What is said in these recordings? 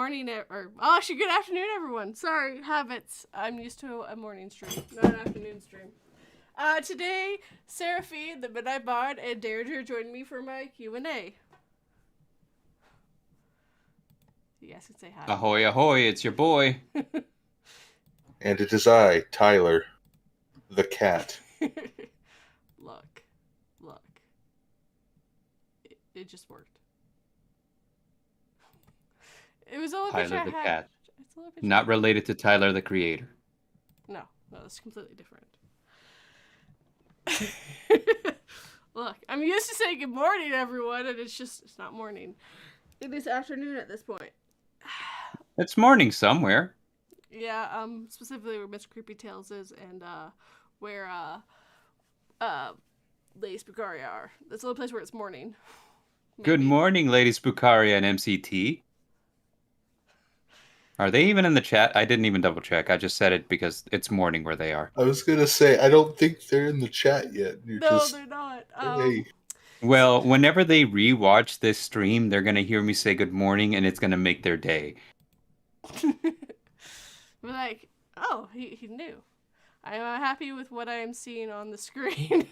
morning, actually, good afternoon, everyone. Sorry, habits. I'm used to a morning stream, not an afternoon stream. Today, Serafin, the Midnight Bard, and Dareinger joined me for my Q&A. You guys can say hi. Ahoy, ahoy, it's your boy. And it is I, Tyler, the cat. Look. It just worked. It was all a picture Tyler I the had. cat. Not related to Tyler the creator. No, it's completely different. Look, I'm used to saying good morning, everyone, and it's not morning. It is afternoon at this point. It's morning somewhere. Yeah, specifically where Mr. Creepy Tales is and where Ladies Bucaria are. That's the only place where it's morning. Maybe. Good morning, Ladies Bucaria and MCT. Are they even in the chat? I didn't even double check. I just said it because it's morning where they are. I was going to say, I don't think they're in the chat yet. They're not. Hey. Well, whenever they rewatch this stream, they're going to hear me say good morning, and it's going to make their day. We're like, oh, he knew. I am happy with what I am seeing on the screen,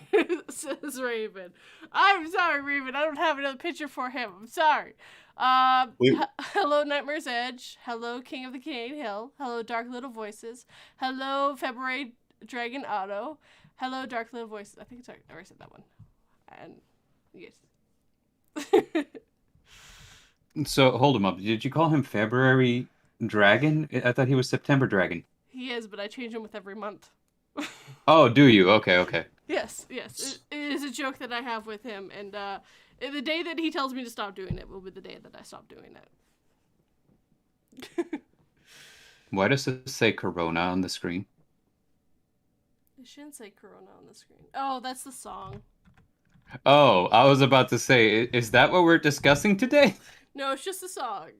says Raven. I'm sorry, Raven. I don't have another picture for him. I'm sorry. Hello, Nightmare's Edge. Hello, King of the Canadian Hill. Hello, Dark Little Voices. Hello, February Dragon Auto. Hello, Dark Little Voices. I think I already said that one. And yes. So, hold him up. Did you call him February Dragon? I thought he was September Dragon. He is, but I change him with every month. Oh, do you? Okay. Yes. It is a joke that I have with him, and the day that he tells me to stop doing it will be the day that I stop doing it. Why does it say Corona on the screen? It shouldn't say Corona on the screen. Oh, that's the song. Oh, I was about to say, is that what we're discussing today? No, it's just a song.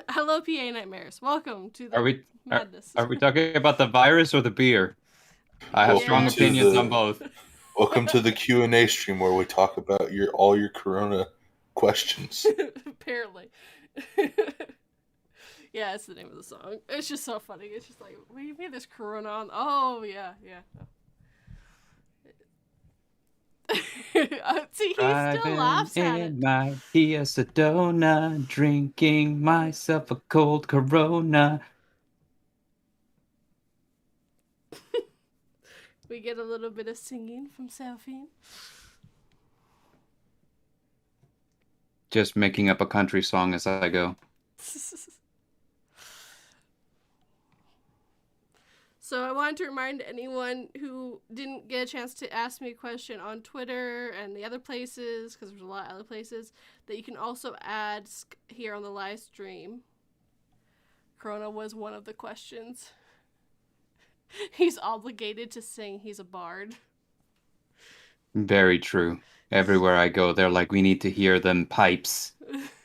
Hello, PA Nightmares. Welcome to the madness. Are we talking about the virus or the beer? I have strong opinions on both. Welcome to the Q&A stream where we talk about all your Corona questions. Apparently. Yeah, it's the name of the song. It's just so funny. It's just like, what do you mean there's Corona on? Oh, yeah. See, he still laughs at it. In my Kia Sedona, drinking myself a cold Corona. We get a little bit of singing from Serafin. Just making up a country song as I go. So I wanted to remind anyone who didn't get a chance to ask me a question on Twitter and the other places, because there's a lot of other places, that you can also add here on the live stream. Corona was one of the questions. He's obligated to sing. He's a bard. Very true. Everywhere I go, they're like, we need to hear them pipes.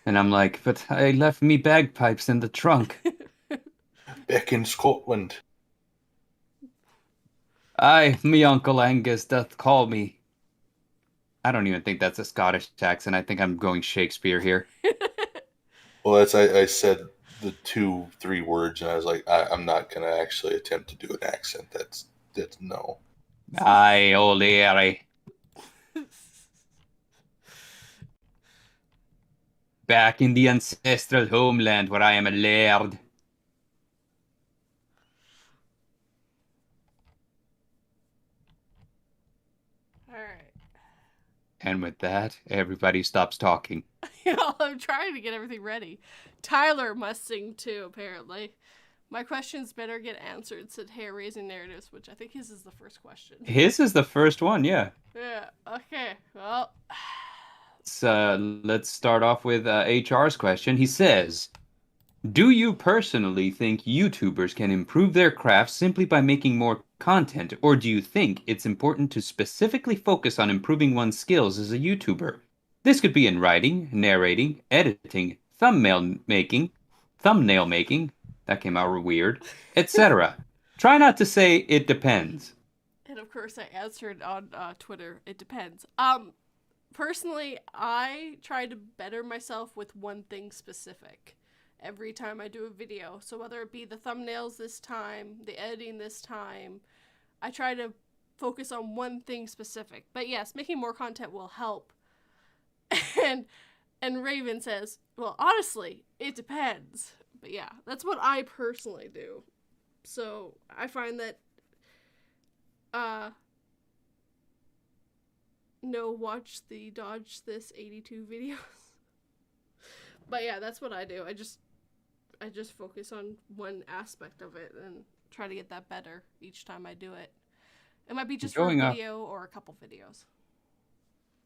And I'm like, but I left me bagpipes in the trunk. Back in Scotland. Aye, me Uncle Angus doth call me. I don't even think that's a Scottish accent. I think I'm going Shakespeare here. Well, I said the 2-3 words, and I was like, I'm not going to actually attempt to do an accent. That's no. Aye, old Larry. Back in the ancestral homeland where I am a laird. And with that, everybody stops talking. I'm trying to get everything ready. Tyler must sing too, apparently. My questions better get answered, said Hair-Raising Narratives, which I think his is the first question. His is the first one, yeah. Yeah, okay. Well... let's start off with HR's question. He says, do you personally think YouTubers can improve their craft simply by making more content, or do you think it's important to specifically focus on improving one's skills as a YouTuber? This could be in writing, narrating, editing, thumbnail making, that came out weird, etc. Try not to say it depends. And of course I answered on Twitter, it depends. Personally, I try to better myself with one thing specific. every time I do a video. So whether it be the thumbnails this time, the editing this time, I try to focus on one thing specific. But yes, making more content will help. and Raven says, well, honestly, it depends. But yeah, that's what I personally do. So I find that no, watch the Dodge This 82 videos. But yeah, that's what I do. I just focus on one aspect of it and try to get that better each time I do it. It might be just for a video or a couple videos.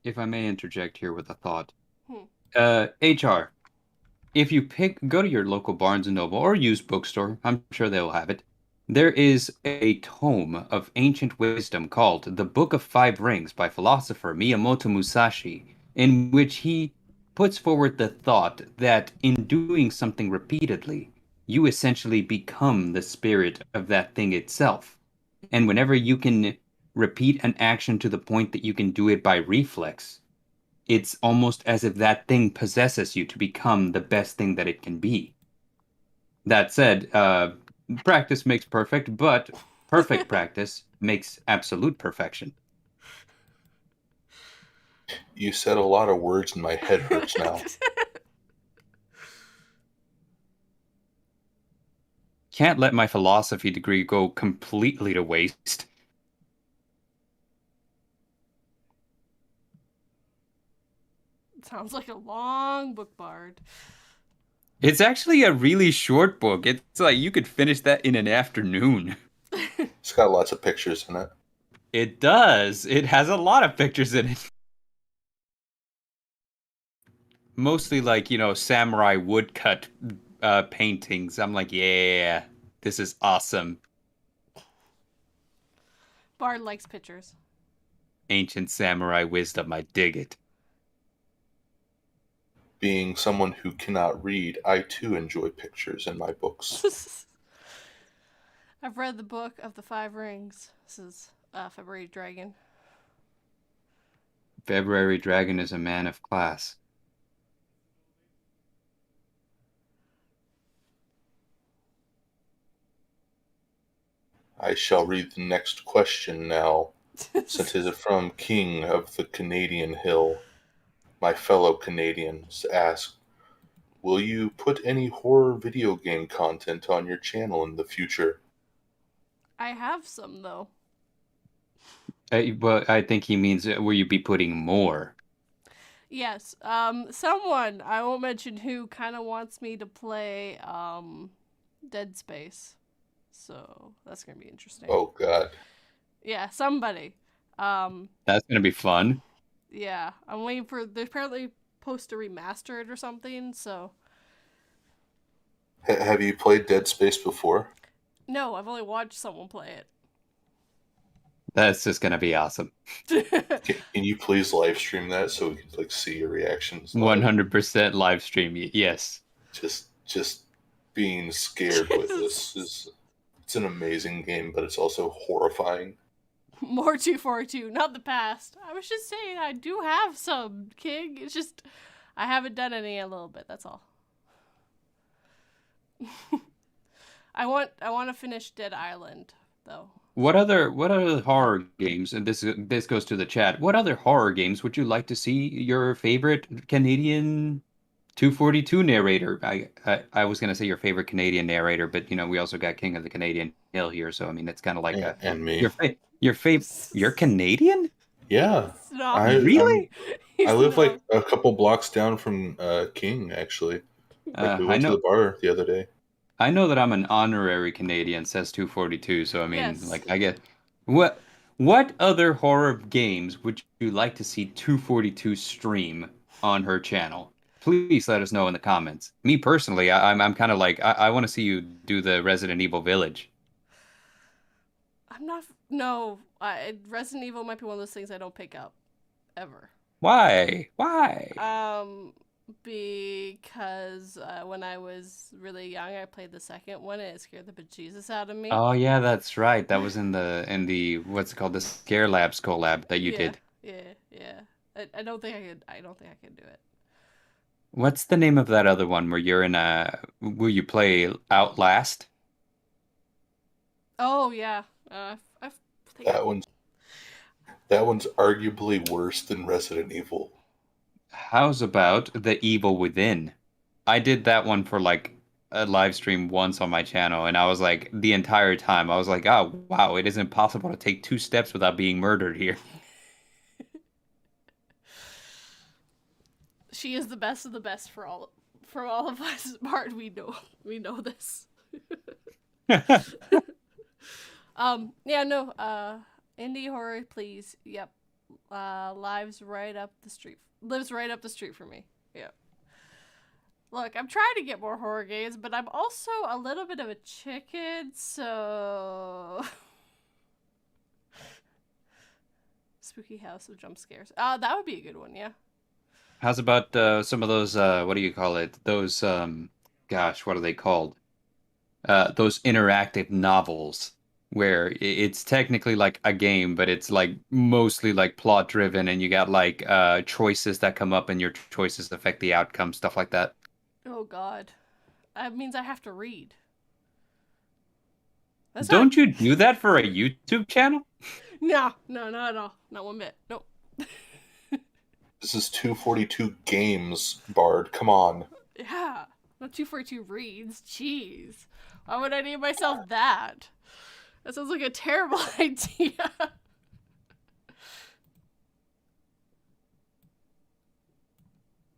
If I may interject here with a thought. HR, if you go to your local Barnes & Noble or used bookstore, I'm sure they'll have it. There is a tome of ancient wisdom called The Book of Five Rings by philosopher Miyamoto Musashi, in which he puts forward the thought that in doing something repeatedly, you essentially become the spirit of that thing itself. And whenever you can repeat an action to the point that you can do it by reflex, it's almost as if that thing possesses you to become the best thing that it can be. That said, practice makes perfect, but perfect practice makes absolute perfection. You said a lot of words and my head hurts now. Can't let my philosophy degree go completely to waste. Sounds like a long book, Bard. It's actually a really short book. It's like you could finish that in an afternoon. It's got lots of pictures in it. It does. It has a lot of pictures in it. Mostly like, samurai woodcut paintings. I'm like, yeah, this is awesome. Bard likes pictures. Ancient samurai wisdom, I dig it. Being someone who cannot read, I too enjoy pictures in my books. I've read the book of the Five Rings. This is February Dragon. February Dragon is a man of class. I shall read the next question now, since it is from King of the Canadian Hill. My fellow Canadians ask, will you put any horror video game content on your channel in the future? I have some, though. But I think he means, will you be putting more? Yes. Someone, I won't mention who, kind of wants me to play Dead Space. So that's going to be interesting. Oh, God. Yeah, somebody. That's going to be fun. Yeah, I'm waiting for, they're apparently supposed to remaster it or something, so. Have you played Dead Space before? No, I've only watched someone play it. That's just going to be awesome. Can you please live stream that so we can see your reactions? 100% live stream, yes. Just being scared with this it's an amazing game, but it's also horrifying. More 242, not the past. I was just saying I do have some, King. It's just I haven't done any in a little bit, that's all. I want to finish Dead Island, though. What other horror games, and this goes to the chat, what other horror games would you like to see your favorite Canadian 242 narrator? I was going to say your favorite Canadian narrator, but we also got King of the Canadian Hill here, so I mean it's kind of like and me. You're Canadian? Yeah. Really? I live like a couple blocks down from King, actually. We went to the bar the other day. I know that I'm an honorary Canadian, says 242, so I mean, yes. I get... What other horror games would you like to see 242 stream on her channel? Please let us know in the comments. Me personally, I'm kind of like, I want to see you do the Resident Evil Village. I'm not... No. Resident Evil might be one of those things I don't pick up. Ever. Why? Because when I was really young, I played the second one, and it scared the bejesus out of me. Oh yeah, that's right. That was in the what's it called, the Scare Labs collab that you did. Yeah. I don't think I could do it. What's the name of that other one where you're in a will you play Outlast? Oh yeah. I think That one's arguably worse than Resident Evil. How's about The Evil Within? I did that one for like a live stream once on my channel, and I was like the entire time I was like, oh wow, it is impossible to take 2 steps without being murdered here. she is the best of the best for all of us. Bart, we know this. Yeah, no, indie horror, please. Yep. Lives right up the street. Lives right up the street for me. Yep. Look, I'm trying to get more horror games, but I'm also a little bit of a chicken, so spooky house with jump scares. That would be a good one, yeah. How's about some of those what do you call it? Those gosh, what are they called? Those interactive novels where it's technically like a game, but it's like mostly like plot driven and you got like choices that come up and your choices affect the outcome, stuff like that. Oh God, that means I have to read. That's not. Don't you do that for a YouTube channel? No, not at all. Not one bit. Nope. This is 242 games, Bard. Come on. Yeah, not 242 reads. Jeez, why would I name myself that? That sounds like a terrible idea.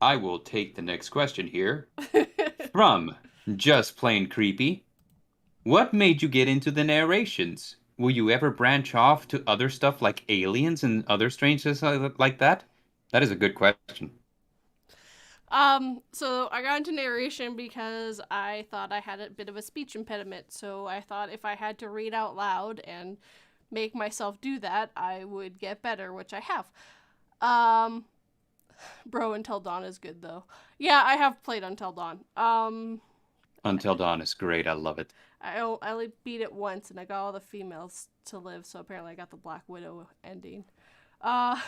I will take the next question here from Just Plain Creepy. What made you get into the narrations? Will you ever branch off to other stuff like aliens and other strangeness like that? That is a good question. So I got into narration because I thought I had a bit of a speech impediment. So I thought if I had to read out loud and make myself do that, I would get better, which I have. Bro, Until Dawn is good though. Yeah, I have played Until Dawn. Until Dawn is great. I love it. I only beat it once and I got all the females to live, so apparently I got the Black Widow ending. I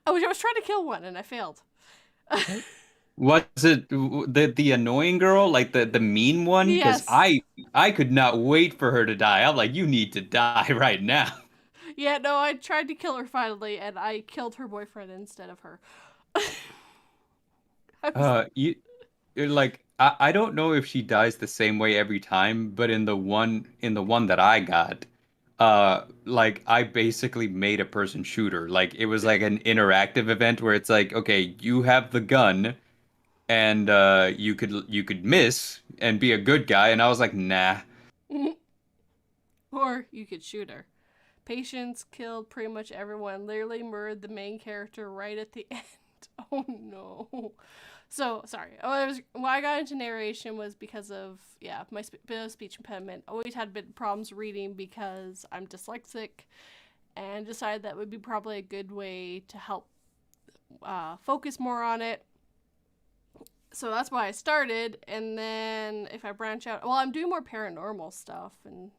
was trying to kill one and I failed. Was it the annoying girl, like the mean one? Because Yes. I could not wait for her to die. I'm like, you need to die right now. Yeah, no, I tried to kill her finally, and I killed her boyfriend instead of her. You're like I don't know if she dies the same way every time, but in the one that I got, like I basically made a person shoot her. Like it was like an interactive event where it's like, okay, you have the gun and you could miss and be a good guy, and I was like, nah. Or you could shoot her. Patience killed pretty much everyone. Literally murdered the main character right at the end. Oh no. So sorry. Why I got into narration was because of my bit of speech impediment. Always had bit problems reading because I'm dyslexic, and decided that would be probably a good way to help focus more on it. So that's why I started, and then if I branch out, well, I'm doing more paranormal stuff, and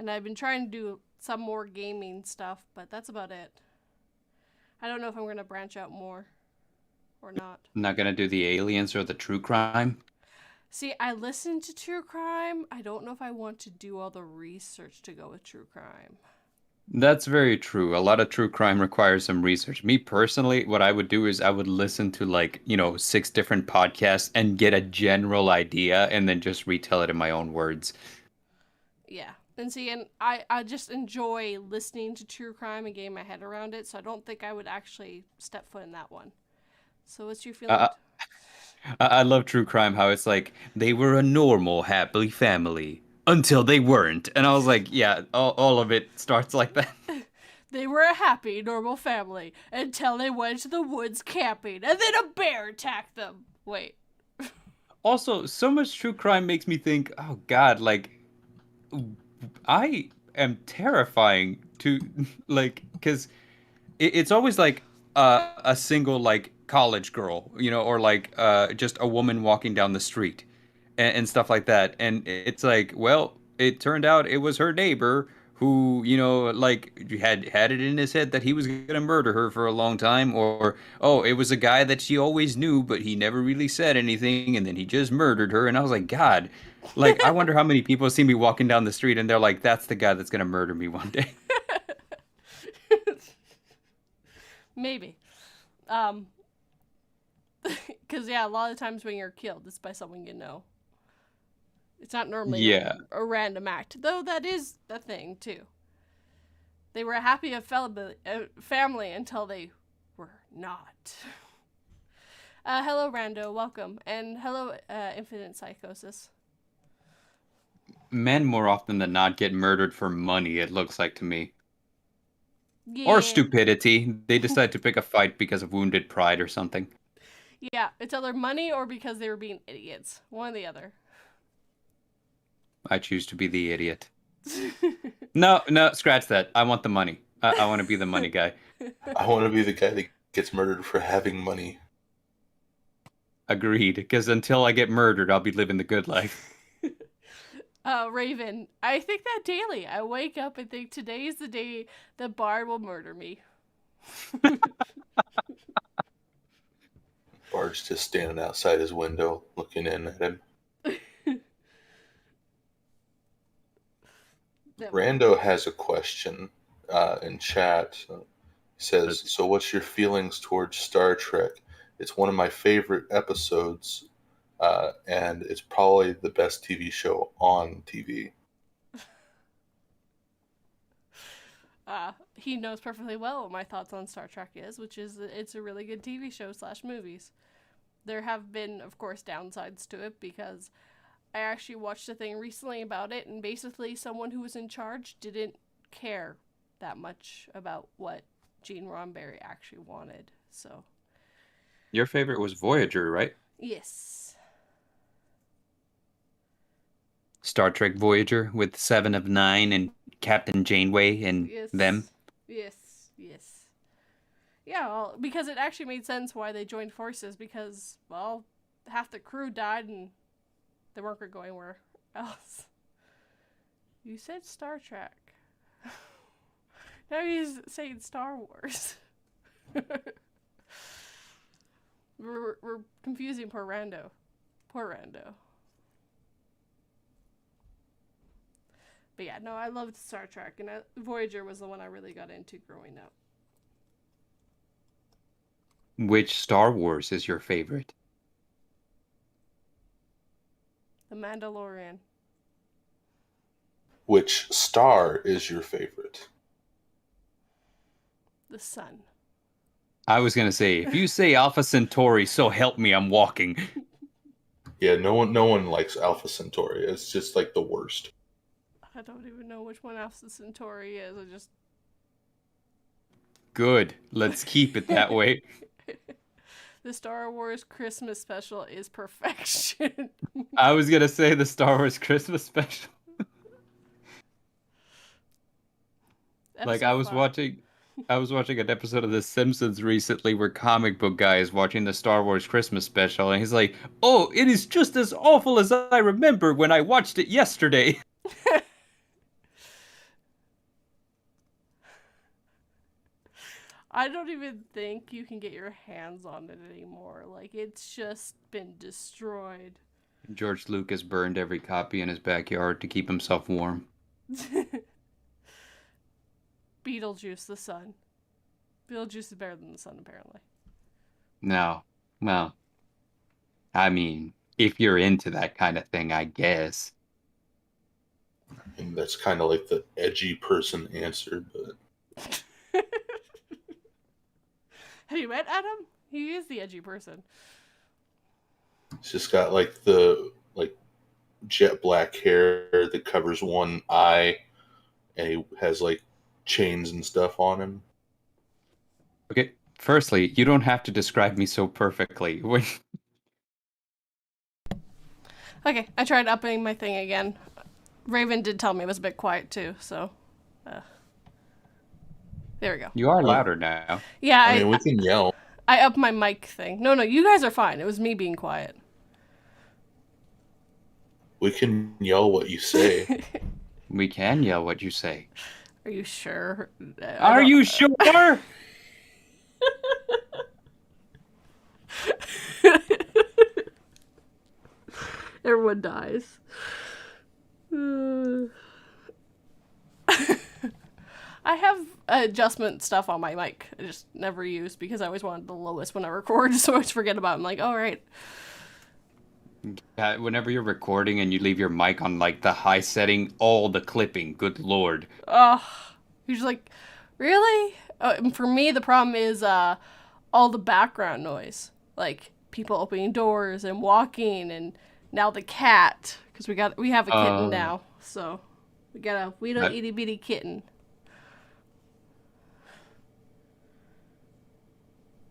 I've been trying to do some more gaming stuff, but that's about it. I don't know if I'm gonna branch out more or not. Not gonna do the aliens or the true crime. See, I listen to true crime. I don't know if I want to do all the research to go with true crime. That's very true. A lot of true crime requires some research. Me personally, what I would do is I would listen to like, 6 different podcasts and get a general idea and then just retell it in my own words. Yeah. And see, and I just enjoy listening to true crime and getting my head around it, so I don't think I would actually step foot in that one. So what's your feeling? Uh, I love true crime, how it's like they were a normal, happy family until they weren't. And I was like, yeah, all of it starts like that. They were a happy, normal family until they went to the woods camping, and then a bear attacked them. Wait. Also, so much true crime makes me think, oh God, like I am terrifying to like because it's always like a single like college girl, or like just a woman walking down the street and stuff like that. And it's like, well, it turned out it was her neighbor, who, like had it in his head that he was gonna murder her for a long time, or oh, it was a guy that she always knew, but he never really said anything, and then he just murdered her. And I was like, God, like I wonder how many people see me walking down the street and they're like, that's the guy that's gonna murder me one day. Maybe. Because, yeah, a lot of times when you're killed, it's by someone you know. It's not normally Yeah. a random act, though that is the thing, too. They were happy a family until they were not. Hello, Rando. Welcome. And hello, Infinite Psychosis. Men more often than not get murdered for money, it looks like to me. Yeah. Or stupidity. They decide to pick a fight because of wounded pride or something. Yeah, it's either money or because they were being idiots. One or the other. I choose to be the idiot. No, scratch that. I want the money. I want to be the money guy. I want to be the guy that gets murdered for having money. Agreed. Because until I get murdered, I'll be living the good life. Raven, I think that daily. I wake up and think today is the day that Bard will murder me. Bard's just standing outside his window, looking in at him. Rando has a question in chat. He says, so what's your feelings towards Star Trek? It's one of my favorite episodes, and it's probably the best TV show on TV. He knows perfectly well what my thoughts on Star Trek is, which is it's a really good TV show / movies. There have been, of course, downsides to it because I actually watched a thing recently about it, and basically someone who was in charge didn't care that much about what Gene Roddenberry actually wanted. So, your favorite was Voyager, right? Yes. Star Trek Voyager with 7 of 9 and Captain Janeway and them. Yes. Yeah, well, because it actually made sense why they joined forces because, well, half the crew died and they weren't going anywhere else. You said Star Trek. Now he's saying Star Wars. We're confusing poor Rando. Poor Rando. But yeah, no, I loved Star Trek, and Voyager was the one I really got into growing up. Which Star Wars is your favorite? The Mandalorian. Which star is your favorite? The sun. I was going to say, if you say Alpha Centauri, so help me, I'm walking. Yeah, no one likes Alpha Centauri. It's just like the worst. I don't even know which one Alpha Centauri is. I just... Good. Let's keep it that way. The Star Wars Christmas special is perfection. I was going to say the Star Wars Christmas special. Like, I was watching an episode of The Simpsons recently where Comic Book Guy is watching the Star Wars Christmas special, and he's like, oh, it is just as awful as I remember when I watched it yesterday. I don't even think you can get your hands on it anymore. Like, it's just been destroyed. George Lucas burned every copy in his backyard to keep himself warm. Beetlejuice, the sun. Beetlejuice is better than the sun, apparently. No. Well, I mean, if you're into that kind of thing, I guess. And that's kind of like the edgy person answer, but... Have you met Adam? He is the edgy person. He's just got like the jet black hair that covers one eye, and he has like chains and stuff on him. Okay, firstly, you don't have to describe me so perfectly. Okay, I tried upping my thing again. Raven did tell me it was a bit quiet too, so... there we go. You are louder now. Yeah, I mean, we can yell. I upped my mic thing. No, you guys are fine. It was me being quiet. We can yell what you say. We can yell what you say. Are you sure? Are you sure? Everyone dies. I have adjustment stuff on my mic. I just never use because I always wanted the lowest when I record, so I always forget about it. I'm like, all right. Whenever you're recording and you leave your mic on like the high setting, all the clipping, good lord. Oh, you're just like, really? And for me, the problem is all the background noise, like people opening doors and walking, and now the cat, because we have a kitten now, so we got a little itty bitty kitten,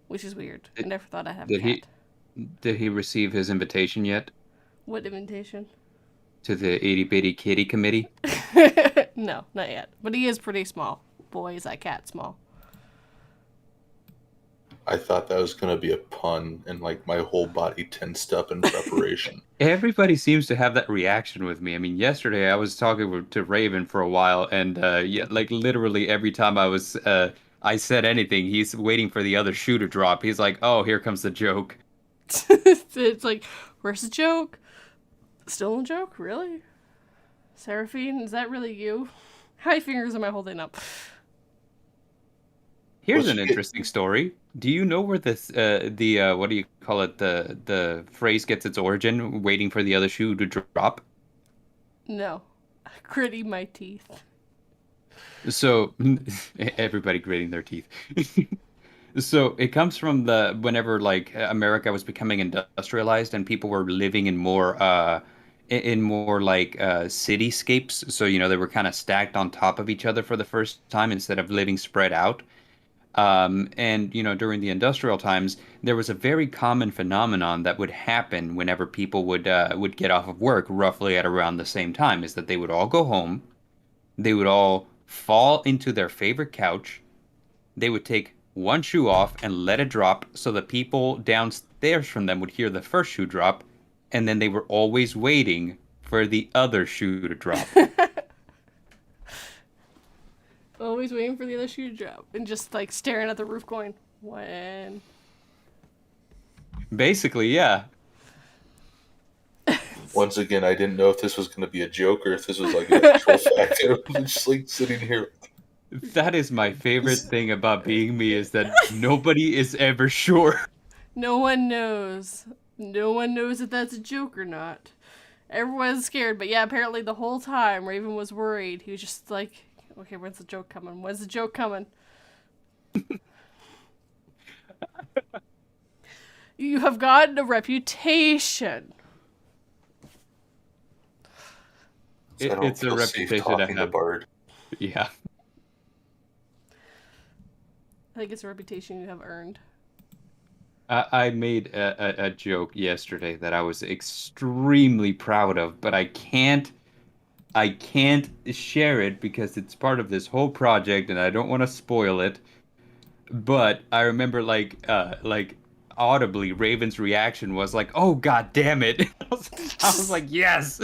which is weird. I never thought I'd have a cat. Did he receive his invitation yet? What invitation? To the itty bitty kitty committee? No, not yet. But he is pretty small. Boy, is that cat small. I thought that was going to be a pun, and like my whole body tensed up in preparation. Everybody seems to have that reaction with me. I mean, yesterday I was talking to Raven for a while, and yeah, like literally every time I said anything, he's waiting for the other shoe to drop. He's like, "Oh, here comes the joke." It's like, where's the joke? Still no joke? Really? Serafin, is that really you? How many fingers am I holding up? Here's an interesting story. Do you know where this what do you call it, the phrase gets its origin? Waiting for the other shoe to drop. No, gritting my teeth. So everybody gritting their teeth. So it comes from whenever like America was becoming industrialized and people were living in more like cityscapes. So they were kind of stacked on top of each other for the first time instead of living spread out. And during the industrial times, there was a very common phenomenon that would happen whenever people would get off of work roughly at around the same time, is that they would all go home, they would all fall into their favorite couch, they would take one shoe off and let it drop so the people downstairs from them would hear the first shoe drop, and then they were always waiting for the other shoe to drop. Always waiting for the other shoe to drop and just like staring at the roof going, when? Basically, yeah. Once again, I didn't know if this was going to be a joke or if this was like an actual fact. I'm just like sitting here. That is my favorite thing about being me, is that nobody is ever sure. No one knows. No one knows if that's a joke or not. Everyone's scared, but yeah, apparently the whole time Raven was worried. He was just like, okay, when's the joke coming? When's the joke coming? You have gotten a reputation. It's a reputation I have. Yeah. I think it's a reputation you have earned. I made a joke yesterday that I was extremely proud of, but I can't share it because it's part of this whole project and I don't want to spoil it. But I remember like audibly Raven's reaction was like, "Oh god damn it." I was like, "Yes."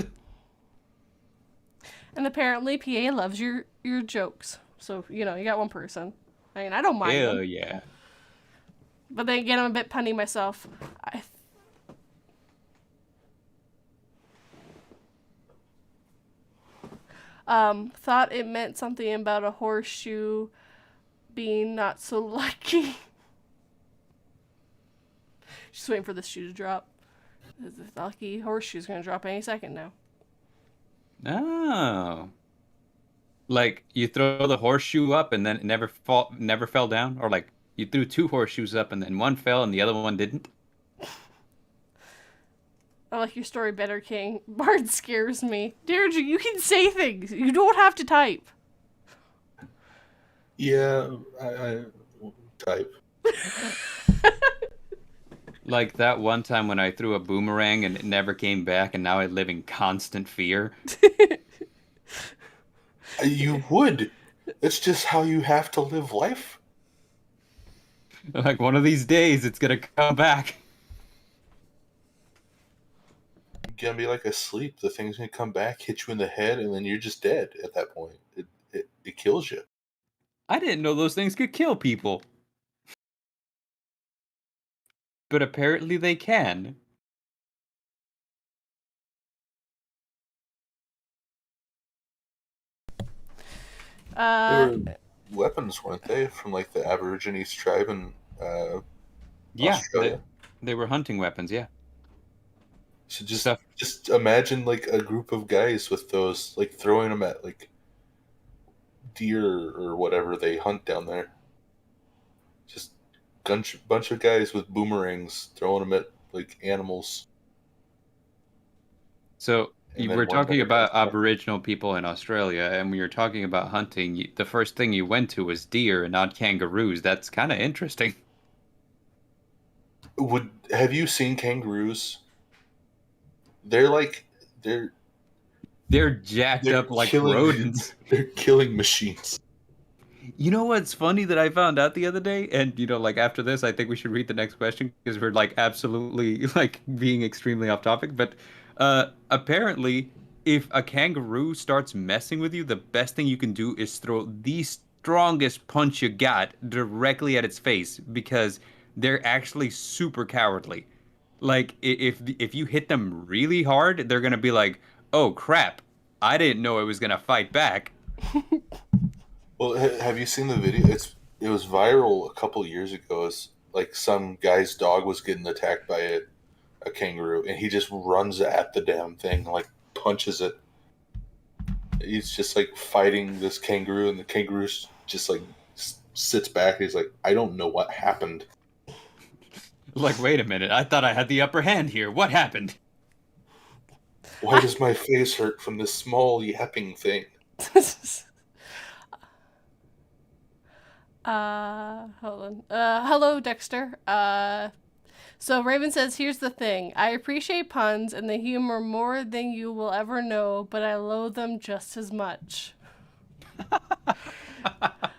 And apparently PA loves your jokes. So, you got one person. I mean, I don't mind Hell them. yeah. But then again, I'm a bit punny myself. Thought it meant something about a horseshoe being not so lucky. Just waiting for the shoe to drop. The lucky horseshoe's gonna drop any second now. Oh. Like you throw the horseshoe up and then it never fell down? Or like you threw two horseshoes up and then one fell and the other one didn't? I like your story better, King. Bard scares me. Deirdre, you can say things. You don't have to type. Yeah, I type. Like that one time when I threw a boomerang and it never came back and now I live in constant fear. You would. It's just how you have to live life. Like one of these days it's gonna come back. gonna be like asleep. The thing's gonna come back, hit you in the head, and then you're just dead at that point. It kills you. I didn't know those things could kill people. But apparently they can. They were weapons, weren't they? From like the Aborigines tribe in Australia. They were hunting weapons, yeah. So just imagine like a group of guys with those, like throwing them at like deer or whatever they hunt down there. Just bunch of guys with boomerangs throwing them at like animals. So you were talking about Aboriginal people in Australia, and when you're talking about hunting, the first thing you went to was deer and not kangaroos. That's kind of interesting. Have you seen kangaroos? They're jacked up like rodents. They're killing machines. You know what's funny that I found out the other day? And, like after this, I think we should read the next question because we're like absolutely like being extremely off topic. But apparently, if a kangaroo starts messing with you, the best thing you can do is throw the strongest punch you got directly at its face because they're actually super cowardly. Like if you hit them really hard, they're gonna be like, "Oh crap, I didn't know it was gonna fight back." Well, have you seen the video? It was viral a couple years ago. It's like some guy's dog was getting attacked by a kangaroo, and he just runs at the damn thing, like punches it. He's just like fighting this kangaroo, and the kangaroo just like sits back. And he's like, I don't know what happened. Like, wait a minute, I thought I had the upper hand here. What happened? Why does my face hurt from this small yapping thing? Hold on. Hello, Dexter. So Raven says, here's the thing. I appreciate puns and the humor more than you will ever know, but I loathe them just as much.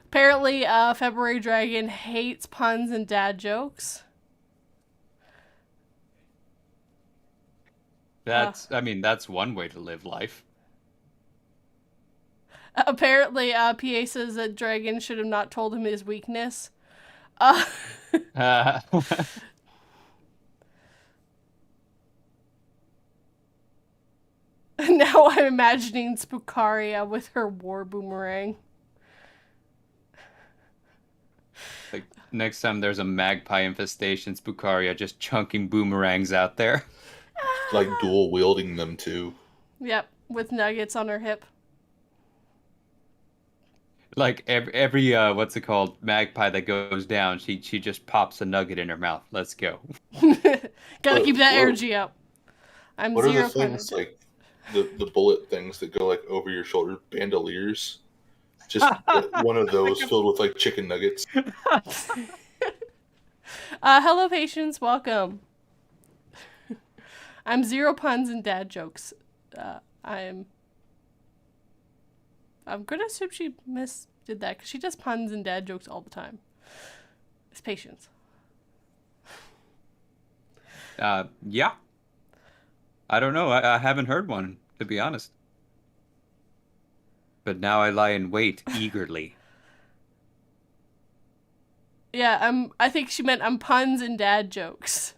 Apparently, February Dragon hates puns and dad jokes. That's one way to live life. Apparently, PA says that Dragon should have not told him his weakness. Now I'm imagining Spookaria with her war boomerang. Like, next time there's a magpie infestation, Spookaria just chunking boomerangs out there. Like dual wielding them too. Yep, with nuggets on her hip. Like every what's it called, magpie that goes down, she just pops a nugget in her mouth. Let's go. Gotta keep that energy up. What are the things like the bullet things that go like over your shoulder, bandoliers? Just one of those filled with like chicken nuggets. Hello, patients. Welcome. I'm zero puns and dad jokes. I'm gonna assume she did that because she does puns and dad jokes all the time. It's patience. Yeah. I don't know. I haven't heard one, to be honest. But now I lie in wait eagerly. Yeah, I think she meant I'm puns and dad jokes.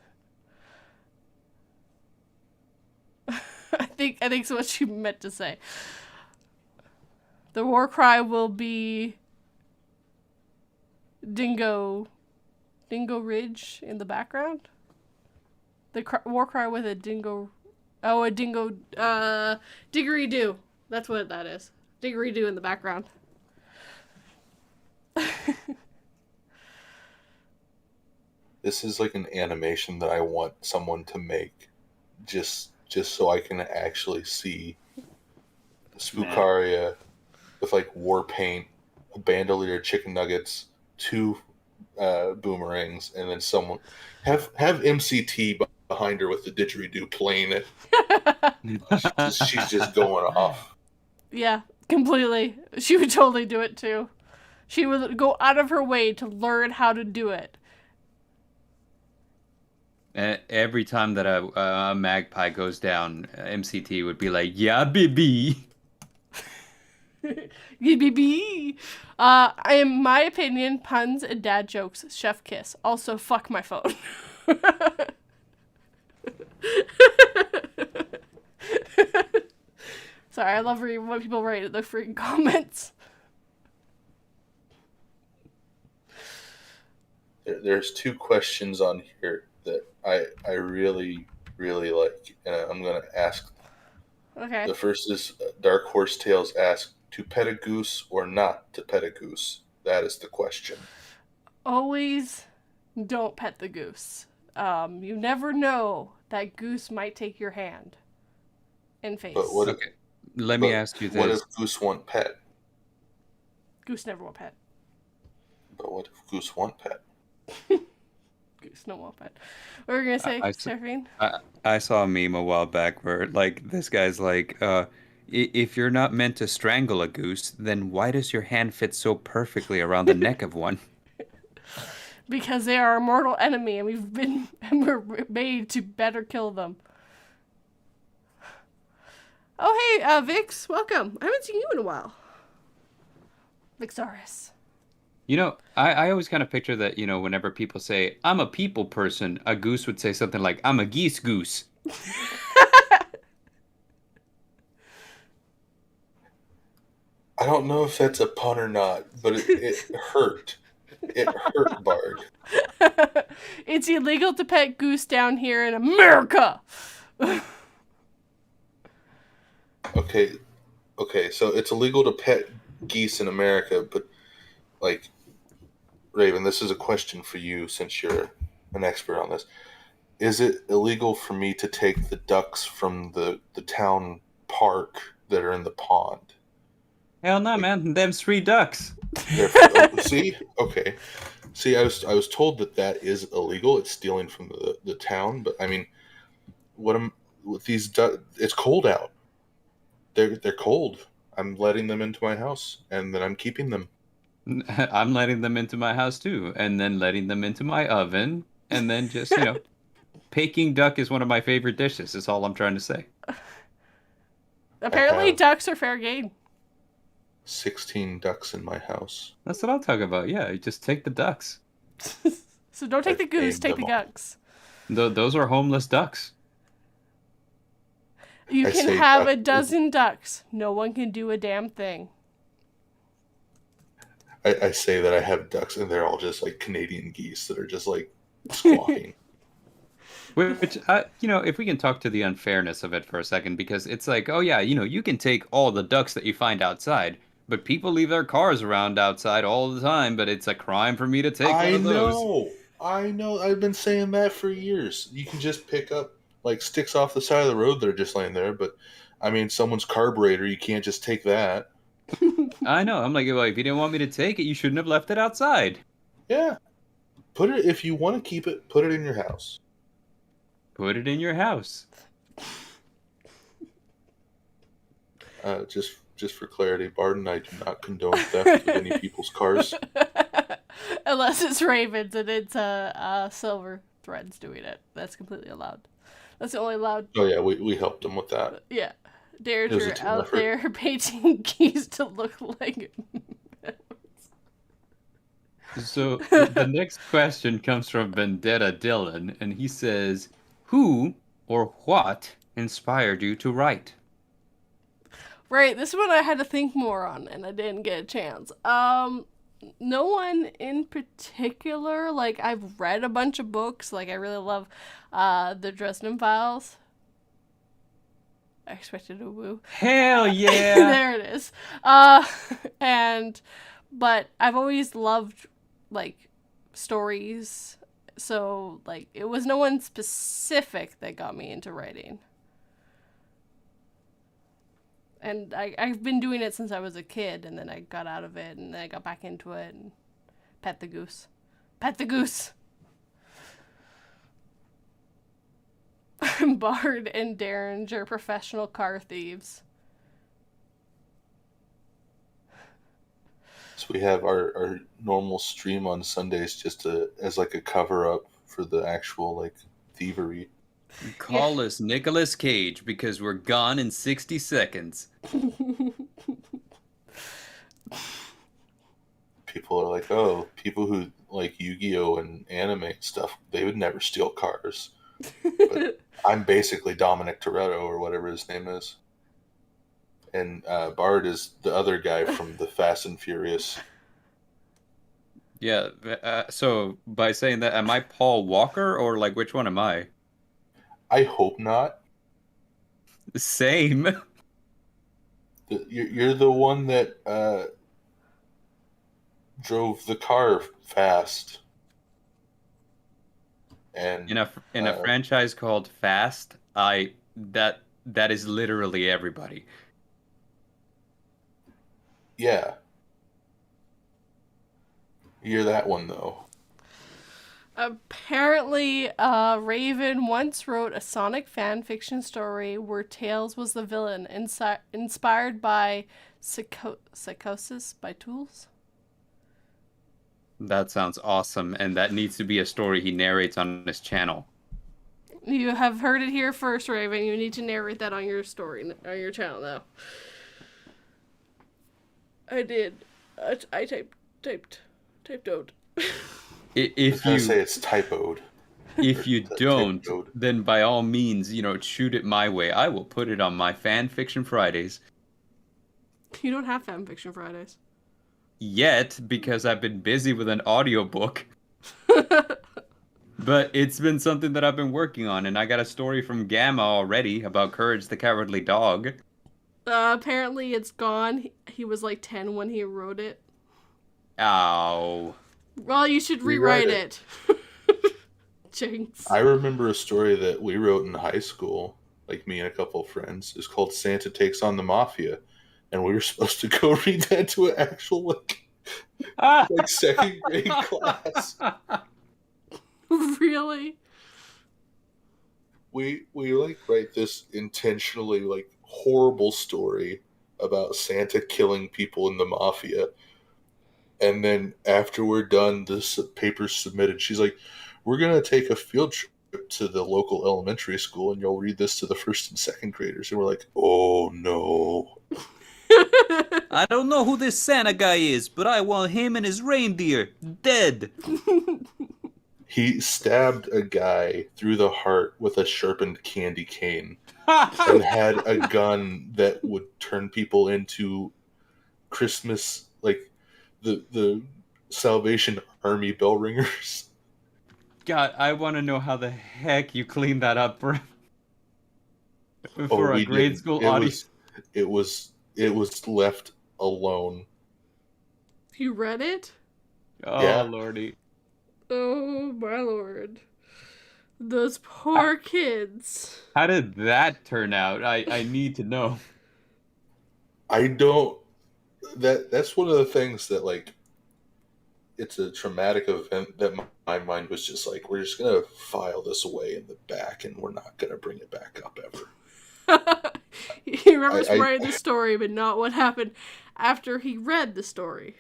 I think it's what she meant to say. The war cry will be Dingo Ridge in the background. The war cry with a dingo. Oh, a dingo. Diggery-doo. That's what that is. Diggery-doo in the background. This is like an animation that I want someone to make, just so I can actually see Spookaria with like war paint, a bandolier, chicken nuggets, 2 boomerangs, and then someone have MCT behind her with the didgeridoo playing it. She's just going off. Yeah, completely. She would totally do it too. She would go out of her way to learn how to do it. Every time that a magpie goes down, MCT would be like, "Yeah, baby." BB. In my opinion, puns and dad jokes, chef kiss. Also, fuck my phone. Sorry, I love reading what people write in the freaking comments. There's two questions on here that I really, really like, and I'm going to ask. Okay. The first is Dark Horse Tales asks, to pet a goose or not to pet a goose? That is the question. Always don't pet the goose. You never know, that goose might take your hand and face. But what if, Okay, let me ask you what this. if goose want pet? Goose never want pet. But what if goose want pet? Goose no want pet. What were you gonna say, Serafin? I saw a meme a while back where like this guy's like, if you're not meant to strangle a goose, then why does your hand fit so perfectly around the neck of one? Because they are our mortal enemy, and we're made to better kill them. Oh hey, Vix, welcome. I haven't seen you in a while. Vixaurus. You know, I always kind of picture that, you know, whenever people say, "I'm a people person," a goose would say something like, "I'm a geese goose." I don't know if that's a pun or not, but it hurt. It hurt, Bard. It's illegal to pet goose down here in America. Okay, so it's illegal to pet geese in America, but, like, Raven, this is a question for you since you're an expert on this. Is it illegal for me to take the ducks from the town park that are in the pond? Hell no, man. Them's 3 ducks. See? Okay. See, I was told that is illegal. It's stealing from the town, but I mean, with these ducks? It's cold out. They're cold. I'm letting them into my house, and then I'm keeping them. I'm letting them into my house too, and then letting them into my oven, and then just, you know, Peking duck is one of my favorite dishes, is all I'm trying to say. Apparently, ducks are fair game. 16 ducks in my house. That's what I'll talk about. Yeah, you just take the ducks. So don't take the goose, take the ducks. Those are homeless ducks. You can have a dozen ducks. No one can do a damn thing. I say that I have ducks, and they're all just like Canadian geese that are just like squawking. Which, you know, if we can talk to the unfairness of it for a second, because it's like, oh yeah, you know, you can take all the ducks that you find outside, but people leave their cars around outside all the time, but it's a crime for me to take one of those. I know. I've been saying that for years. You can just pick up like sticks off the side of the road that are just laying there, but I mean, someone's carburetor, you can't just take that. I know. I'm like, well, if you didn't want me to take it, you shouldn't have left it outside. Yeah. Put it, if you want to keep it, put it in your house. Put it in your house. Just for clarity, Barden, I do not condone theft of any people's cars. Unless it's Ravens and it's Silver Threads doing it. That's completely allowed. That's the only allowed. Oh yeah, we helped them with that. Yeah. Dareinger out there painting geese to look like. So the next question comes from Vendetta Dylan, and he says, "Who or what inspired you to write?" Right, this one I had to think more on, and I didn't get a chance. No one in particular. Like, I've read a bunch of books. Like, I really love the Dresden Files. I expected a woo. Hell yeah! There it is. But I've always loved, like, stories. So, like, it was no one specific that got me into writing. And I've been doing it since I was a kid, and then I got out of it, and then I got back into it, and pet the goose. Pet the goose! Bard and Dareinger, professional car thieves. So we have our normal stream on Sundays just as like a cover up for the actual like thievery. Call us Nicolas Cage because we're gone in 60 seconds. People are like, oh, people who like Yu-Gi-Oh! And anime stuff, they would never steal cars. But I'm basically Dominic Toretto or whatever his name is. And Bard is the other guy from the Fast and Furious. Yeah, so by saying that, am I Paul Walker or like which one am I? I hope not. Same. You're the one that drove the car fast. And In a franchise called Fast, that is literally everybody. yeah. You're that one, though. Apparently, Raven once wrote a Sonic fan fiction story where Tails was the villain, inspired by Psychosis by Tools. That sounds awesome, and that needs to be a story he narrates on his channel. You have heard it here first, Raven. You need to narrate that on your story, on your channel now. I did. I typed out. If I you say it's typoed. If you don't, typoed. then by all means, shoot it my way. I will put it on my Fan Fiction Fridays. You don't have Fan Fiction Fridays. Yet, because I've been busy with an audiobook. But it's been something that I've been working on, and I got a story from Gamma already about Courage the Cowardly Dog. Apparently it's gone. He was like 10 when he wrote it. Ow. Well, you should rewrite it. Jinx. I remember a story that we wrote in high school, like me and a couple of friends. It's called Santa Takes on the Mafia. And we were supposed to go read that to an actual, like second grade class. Really? We write this intentionally, horrible story about Santa killing people in the Mafia. And then after we're done, this paper's submitted. She's like, we're going to take a field trip to the local elementary school, and you'll read this to the first and second graders. And we're like, oh, no. I don't know who this Santa guy is, but I want him and his reindeer dead. He stabbed a guy through the heart with a sharpened candy cane and had a gun that would turn people into Christmas, the Salvation Army bell ringers. God, I want to know how the heck you cleaned that up for a grade school audience. It was left alone. You read it? Oh, Yeah. lordy. Oh, my lord. Those poor kids. How did that turn out? I need to know. I don't... That's one of the things that, it's a traumatic event that my mind was just like, we're just going to file this away in the back and we're not going to bring it back up ever. He remembers writing the story, but not what happened after he read the story.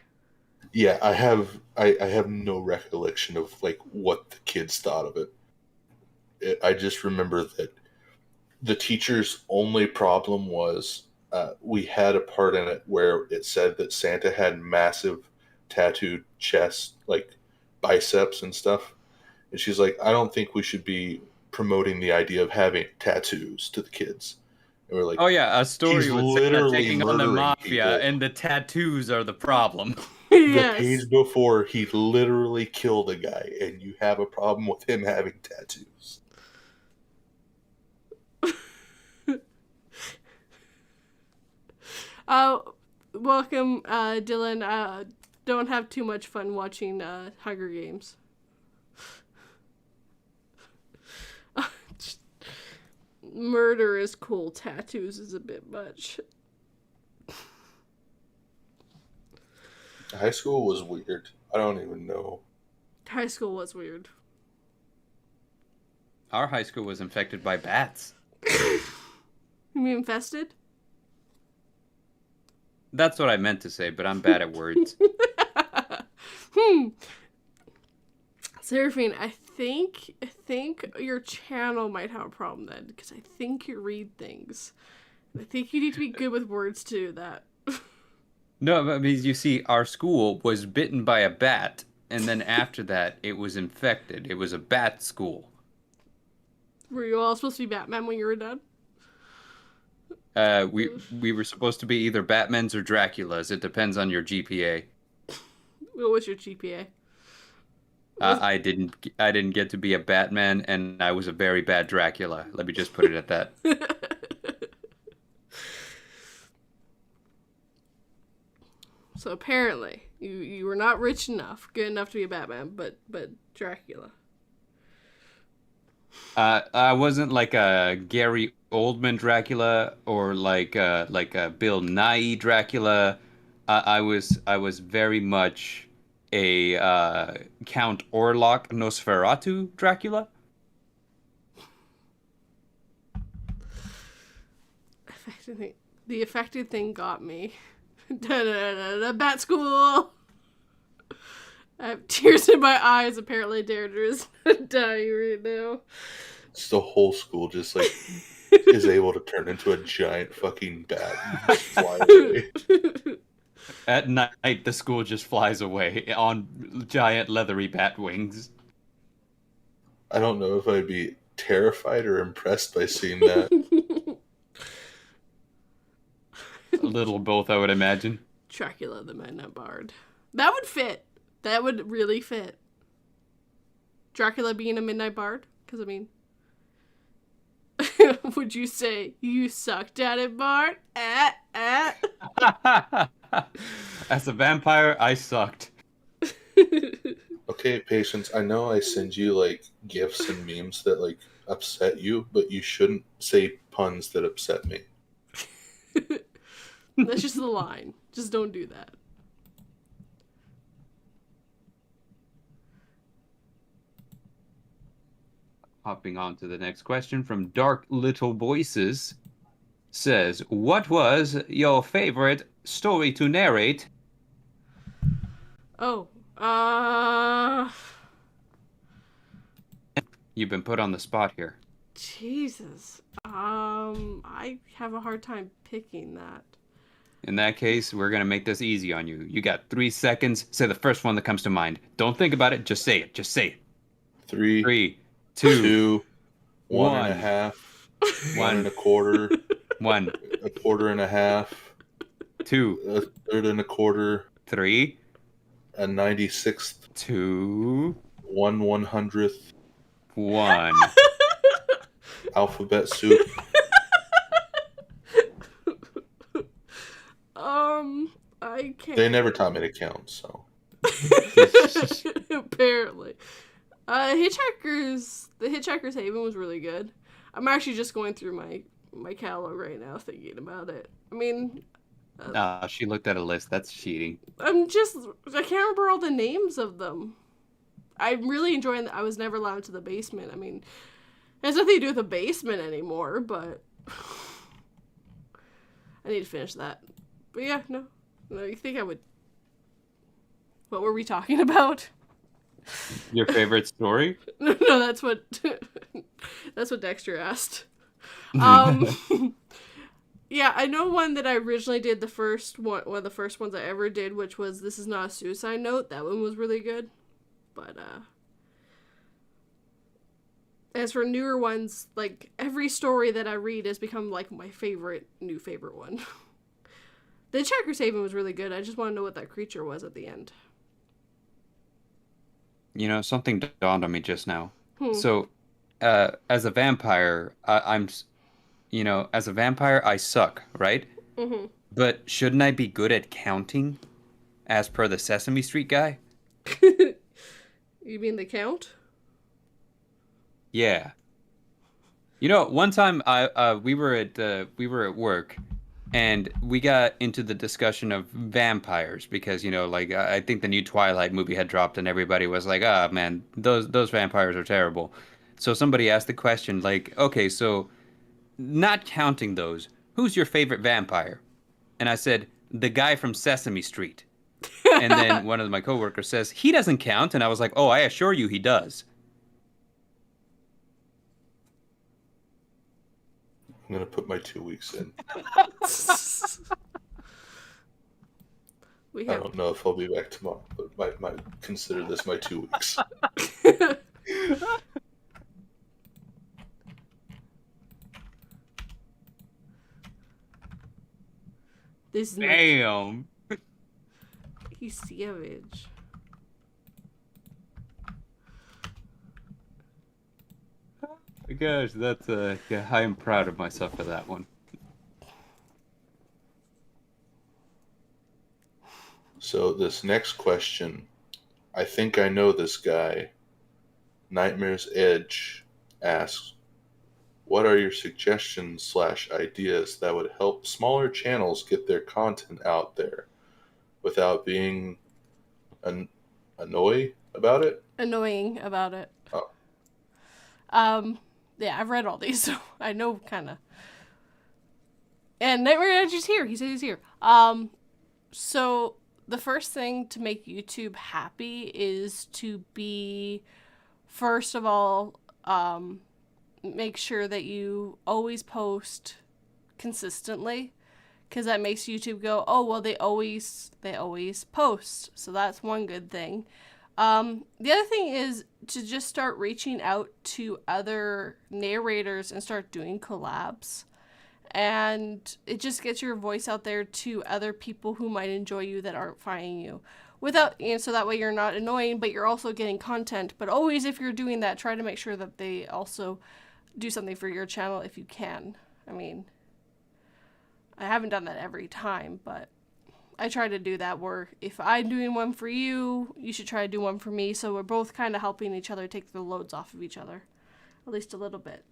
Yeah, I have no recollection of what the kids thought of it. I just remember that the teacher's only problem was we had a part in it where it said that Santa had massive tattooed chest, biceps and stuff. And she's like, I don't think we should be promoting the idea of having tattoos to the kids. And we're like, oh yeah, a story with Santa taking on the murdering Mafia, people. and the tattoos are the problem. Yes. The page before, he literally killed a guy, and you have a problem with him having tattoos. Welcome, Dylan. Don't have too much fun watching Hunger Games. Murder is cool. Tattoos is a bit much. High school was weird. I don't even know. High school was weird. Our high school was infected by bats. You mean infested? That's what I meant to say, but I'm bad at words. Serafin, I think your channel might have a problem then, because I think you read things. I think you need to be good with words to do that. No, but because you see, our school was bitten by a bat, and then after that, it was infected. It was a bat school. Were you all supposed to be Batman when you were done? We were supposed to be either Batmans or Draculas. It depends on your GPA. What was your GPA? I didn't get to be a Batman, and I was a very bad Dracula. Let me just put it at that. So apparently, you were not rich enough, good enough to be a Batman, but Dracula. I wasn't like a Gary Oldman Dracula or like a Bill Nye Dracula. I was very much a Count Orlok Nosferatu Dracula. The affected thing got me. Bat school! I have tears in my eyes. Apparently, Dareinger is dying right now. It's the whole school just like is able to turn into a giant fucking bat and fly away. At night, the school just flies away on giant leathery bat wings. I don't know if I'd be terrified or impressed by seeing that. A little both, I would imagine. Dracula the Midnight Bard. That would fit. That would really fit. Dracula being a Midnight Bard? Because, I mean... would you say, you sucked at it, Bard? As a vampire, I sucked. Okay, Patience, I know I send you, like, gifs and memes that, like, upset you, but you shouldn't say puns that upset me. That's just the line. Just don't do that. Hopping on to the next question from Dark Little Voices says, what was your favorite story to narrate? Oh, You've been put on the spot here. Jesus. I have a hard time picking that. In that case, we're going to make this easy on you. You got 3 seconds. Say the first one that comes to mind. Don't think about it. Just say it. Just say it. 3, 2, 1 and a half, 1 and a quarter, 1, a quarter and a half, 2, a third and a quarter, 3, a 96th, 2, 1/100th, 1. alphabet soup. I can't. They never taught me to count, so. Apparently. The Hitchhiker's Haven was really good. I'm actually just going through my catalog right now thinking about it. I mean... She looked at a list. That's cheating. I can't remember all the names of them. I'm really enjoying I Was Never Allowed to the Basement. I mean, it has nothing to do with the basement anymore, but... I need to finish that. But yeah, no, you think I would... What were we talking about? Your favorite story? No, that's what Dexter asked. Yeah, I know one that I originally did, one of the first ones I ever did, which was This Is Not a Suicide Note. That one was really good. But, as for newer ones, like, every story that I read has become, like, my new favorite one. The Hitchhiker's Haven was really good. I just want to know what that creature was at the end. You know, something dawned on me just now. So, as a vampire, as a vampire, I suck, right? Mm-hmm. But shouldn't I be good at counting, as per the Sesame Street guy? You mean the Count? Yeah. You know, one time we were at work, and we got into the discussion of vampires because, you know, like, I think the new Twilight movie had dropped and everybody was like, man, those vampires are terrible. So somebody asked the question, like, okay, so not counting those, who's your favorite vampire? And I said, the guy from Sesame Street. And then one of my coworkers says, he doesn't count. And I was like, oh, I assure you he does. I'm going to put my 2 weeks in. I don't know if I'll be back tomorrow, but might consider this my 2 weeks. This is Damn. He's savage. Gosh, that's yeah, I am proud of myself for that one. So this next question, I think I know this guy. Nightmare's Edge asks, what are your suggestions / ideas that would help smaller channels get their content out there without being annoying about it? Annoying about it. Oh. Yeah, I've read all these, so I know kind of. And Nightmare Edge is here. He said he's here. So the first thing to make YouTube happy is to be, first of all, make sure that you always post consistently, because that makes YouTube go, oh, well, they always post. So that's one good thing. The other thing is to just start reaching out to other narrators and start doing collabs. And it just gets your voice out there to other people who might enjoy you that aren't finding you. So that way you're not annoying, but you're also getting content. But always, if you're doing that, try to make sure that they also do something for your channel if you can. I mean, I haven't done that every time, but I try to do that where if I'm doing one for you, you should try to do one for me. So we're both kind of helping each other take the loads off of each other, at least a little bit.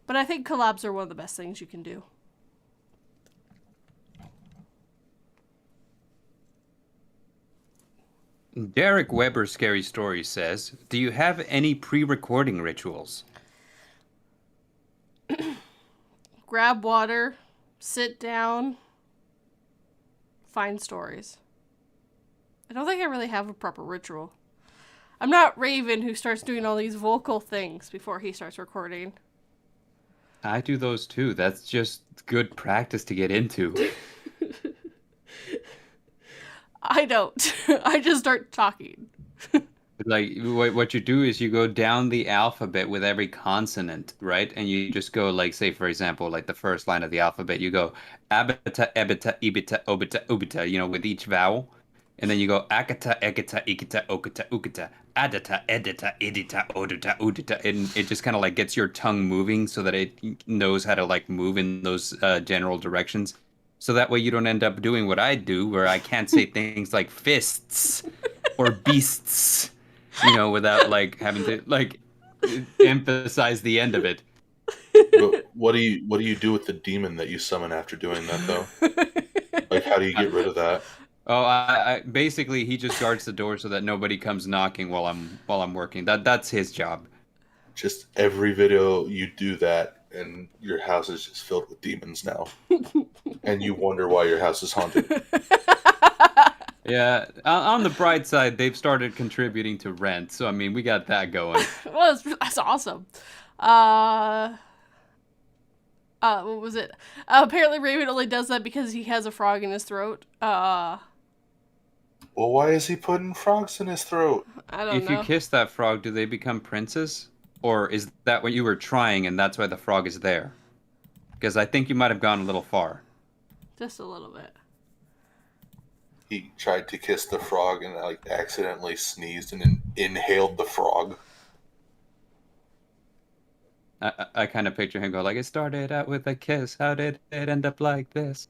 But I think collabs are one of the best things you can do. Derek Weber's Scary Story says, do you have any pre-recording rituals? Grab water, sit down, find stories. I don't think I really have a proper ritual. I'm not Raven who starts doing all these vocal things before he starts recording. I do those too. That's just good practice to get into. I don't. I just start talking. Like, what you do is you go down the alphabet with every consonant, right? And you just go, like, say, for example, like the first line of the alphabet, you go abita, ebita, ibita, obita, ubita, you know, with each vowel. And then you go akata, ekata, ikita, okata, ukata, adata, edita, idita, oduta, udita. And it just kind of like gets your tongue moving so that it knows how to like move in those general directions. So that way you don't end up doing what I do, where I can't say things like fists or beasts, you know, without like having to like emphasize the end of it. But what do you do with the demon that you summon after doing that though? Like, how do you get rid of that? Oh, I basically he just guards the door so that nobody comes knocking while I'm working. That's his job. Just every video you do that, and your house is just filled with demons now, and you wonder why your house is haunted. Yeah, on the bright side, they've started contributing to rent, so I mean, we got that going. Well, that's awesome. What was it? Apparently Raven only does that because he has a frog in his throat. Well, why is he putting frogs in his throat? I don't If know. you kiss that frog, do they become princes? Or is that what you were trying and that's why the frog is there? Because I think you might have gone a little far. Just a little bit. He tried to kiss the frog and like accidentally sneezed and inhaled the frog. I kind of picture him go like, it started out with a kiss. How did it end up like this?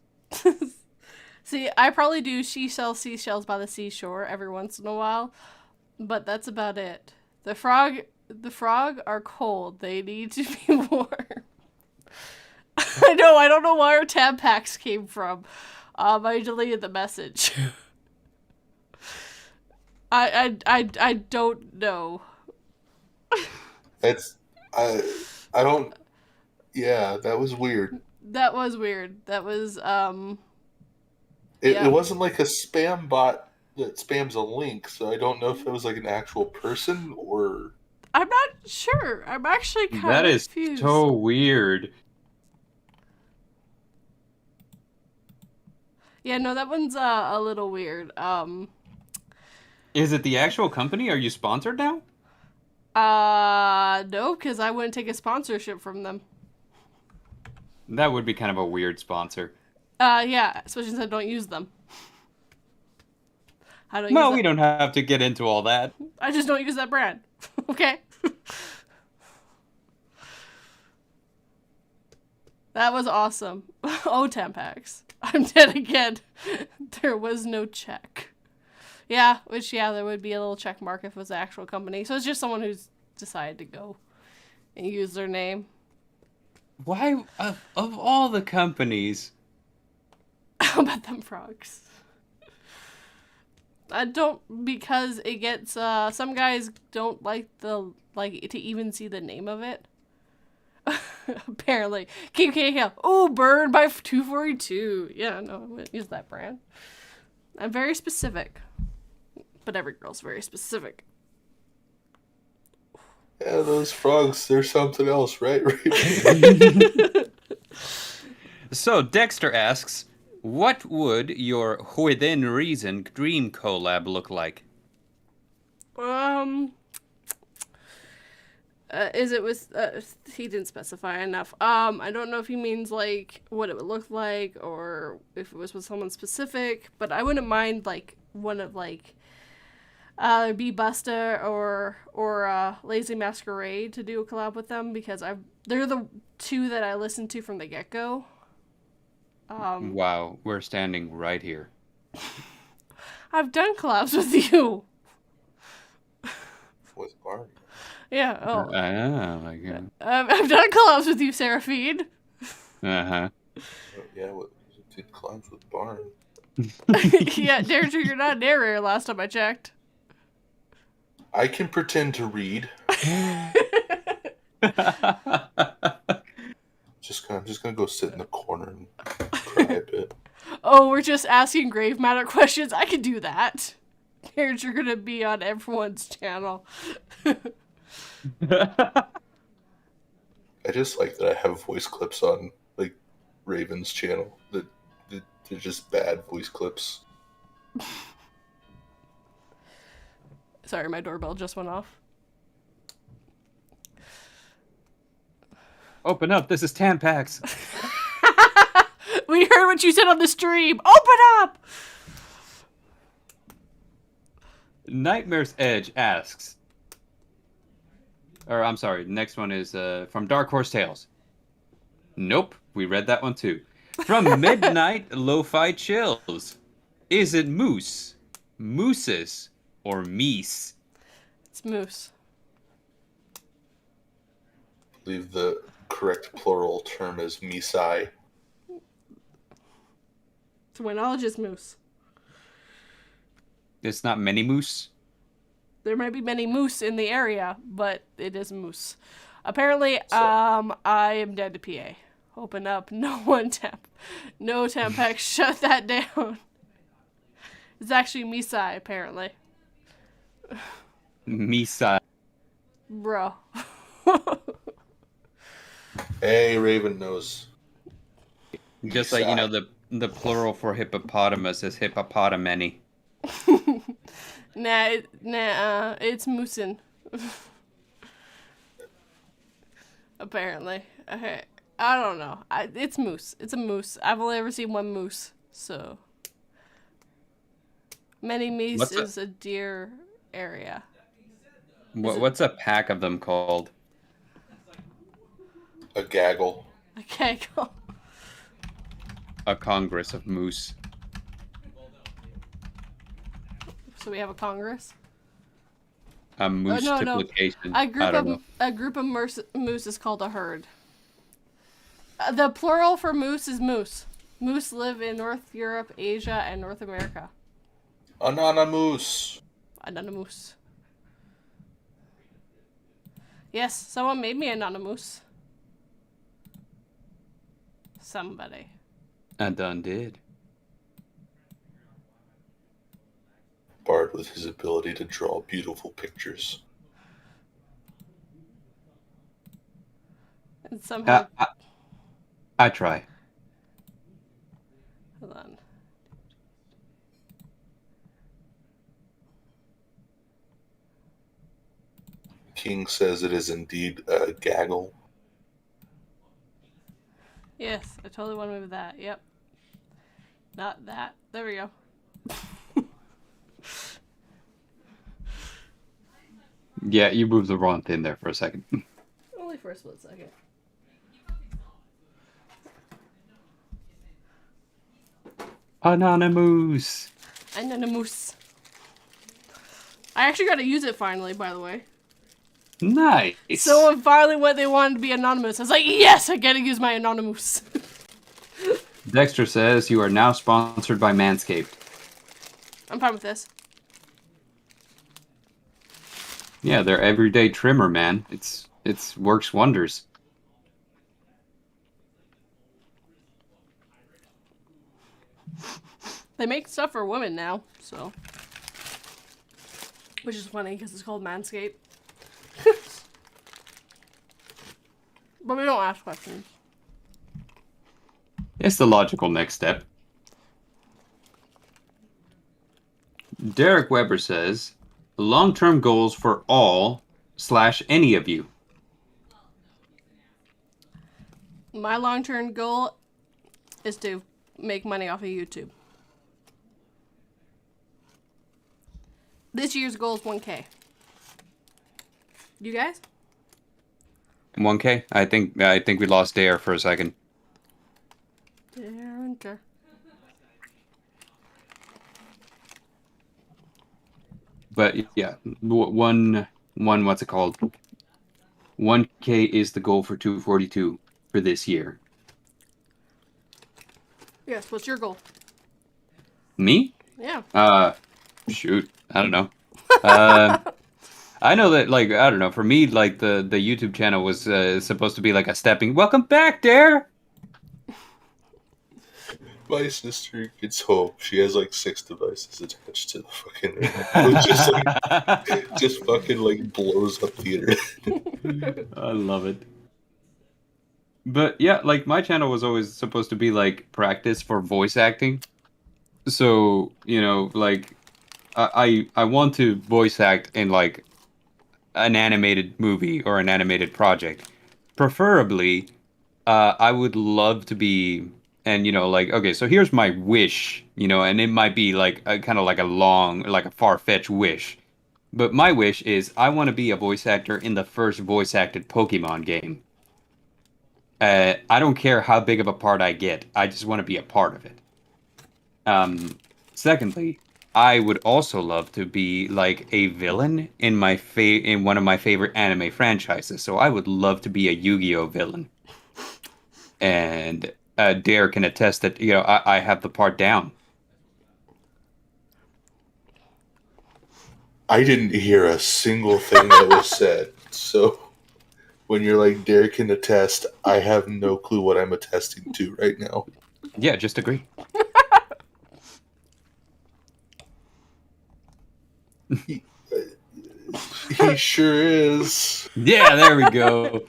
See, I probably do seashells by the seashore every once in a while, but that's about it. The frog are cold. They need to be warm. I know. I don't know where our tab packs came from. I deleted the message. I don't know. I don't. Yeah, that was weird. That was weird. That was It wasn't like a spam bot that spams a link, so I don't know if it was like an actual person or... I'm not sure. I'm actually kind That of is confused. so weird. Yeah, no, that one's a little weird. Is it the actual company? Are you sponsored now? No, because I wouldn't take a sponsorship from them. That would be kind of a weird sponsor. Yeah, especially since I don't use them. No, we don't have to get into all that. I just don't use that brand. Okay? That was awesome. Oh, Tampax. I'm dead again. There was no check. Yeah, there would be a little check mark if it was the actual company. So it's just someone who's decided to go and use their name. Why, of all the companies? How about them frogs? I don't, because it gets, some guys don't like to even see the name of it. Apparently. King Hill. Oh, burned by 242. Yeah, no, I wouldn't use that brand. I'm very specific. But every girl's very specific. Yeah, those frogs, they're something else, right? So, Dexter asks, what would your within reason dream collab look like? Is it with, he didn't specify enough. I don't know if he means, like, what it would look like, or if it was with someone specific, but I wouldn't mind, like, one of, like, be Busta or Lazy Masquerade to do a collab with them, because they're the two that I listened to from the get-go. Wow, we're standing right here. I've done collabs with you. With Barney. Yeah. Oh. I've done collabs with you, Serafin. Uh-huh. Yeah, did collabs with Barney. Yeah, Dareinger, you're not narrator last time I checked. I can pretend to read. I'm just gonna go sit in the corner and cry a bit. Oh, we're just asking grave matter questions. I can do that. Dareinger gonna be on everyone's channel. I just like that I have voice clips on like Raven's channel. That they're just bad voice clips. Sorry, my doorbell just went off. Open up, this is Tampax. We heard what you said on the stream. Open up! Nightmare's Edge asks, or I'm sorry, the next one is from Dark Horse Tales. Nope, we read that one too. From Midnight Lo-Fi Chills. Is it moose, mooses, or meese? It's moose. I believe the correct plural term is misai. To my knowledge, it's moose. It's not many moose? There might be many moose in the area, but it is moose. Apparently, So- I am dead to PA. Open up. No Tampax, shut that down. It's actually Misai, apparently. Misa. Bro. Hey, Raven knows. Just like, you know, the plural for hippopotamus is hippopotami. It's moosin'. Apparently. Okay. I don't know. It's moose. It's a moose. I've only ever seen one moose, so. Many meese is a deer area. What's a pack of them called? A gaggle. Okay, go. A congress of moose. So we have a congress? A moose no. multiplication. A group of moose is called a herd. The plural for moose is moose. Moose live in North Europe, Asia, and North America. Anonymous. Anonymous. Yes, someone made me anonymous. Somebody. I done did. bard with his ability to draw beautiful pictures. And somehow... I try. Hold on. King says it is indeed a gaggle. Yes, I totally want to move that. Yep. Not that. There we go. Yeah, you moved the wrong thing there for a second. Only for a split second. Anonymous. Anonymous. I actually got to use it finally, by the way. Nice. Someone finally went they wanted to be anonymous. I was like, yes, I gotta use my anonymous. Dexter says you are now sponsored by Manscaped. I'm fine with this. Yeah, their everyday trimmer, man. It's works wonders. They make stuff for women now, so. Which is funny because it's called Manscaped. But we don't ask questions. It's the logical next step. Derek Weber says, long-term goals for all/any of you. My long-term goal is to make money off of YouTube. This year's goal is 1K. You guys? 1K? I think we lost Dare for a second. Dareinger. But yeah, one what's it called? 1K is the goal for 242 for this year. Yes, what's your goal? Me? Yeah. Shoot, I don't know. I know that, like, I don't know. For me, like, the YouTube channel was supposed to be like a stepping. Welcome back, Dare. My sister gets home. She has like 6 devices attached to the fucking internet. It just like, just fucking like blows up the internet. I love it. But yeah, like my channel was always supposed to be like practice for voice acting. So, you know, like I want to voice act in like an animated movie or an animated project. Preferably, I would love to be, and you know, like, okay, so here's my wish, you know, and it might be like a kind of like a long, like a far-fetched wish. But my wish is I want to be a voice actor in the first voice acted Pokemon game. I don't care how big of a part I get. I just want to be a part of it. Secondly, I would also love to be like a villain in in one of my favorite anime franchises. So I would love to be a Yu-Gi-Oh villain. And Dare can attest that, you know, I have the part down. I didn't hear a single thing that was said. So when you're like, Dare can attest, I have no clue what I'm attesting to right now. Yeah, just agree. He sure is. Yeah, there we go.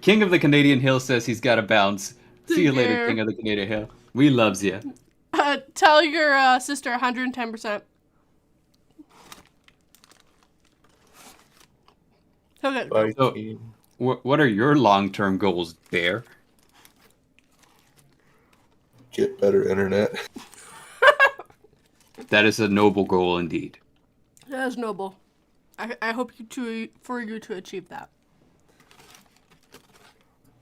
King of the Canadian Hill says he's got to bounce. See you later, Dare. King of the Canadian Hill. We loves you. Tell your sister 110%. Okay. Bye, So- team. What are your long-term goals, Dare? Get better internet. That is a noble goal indeed. That is noble. I hope for you to achieve that.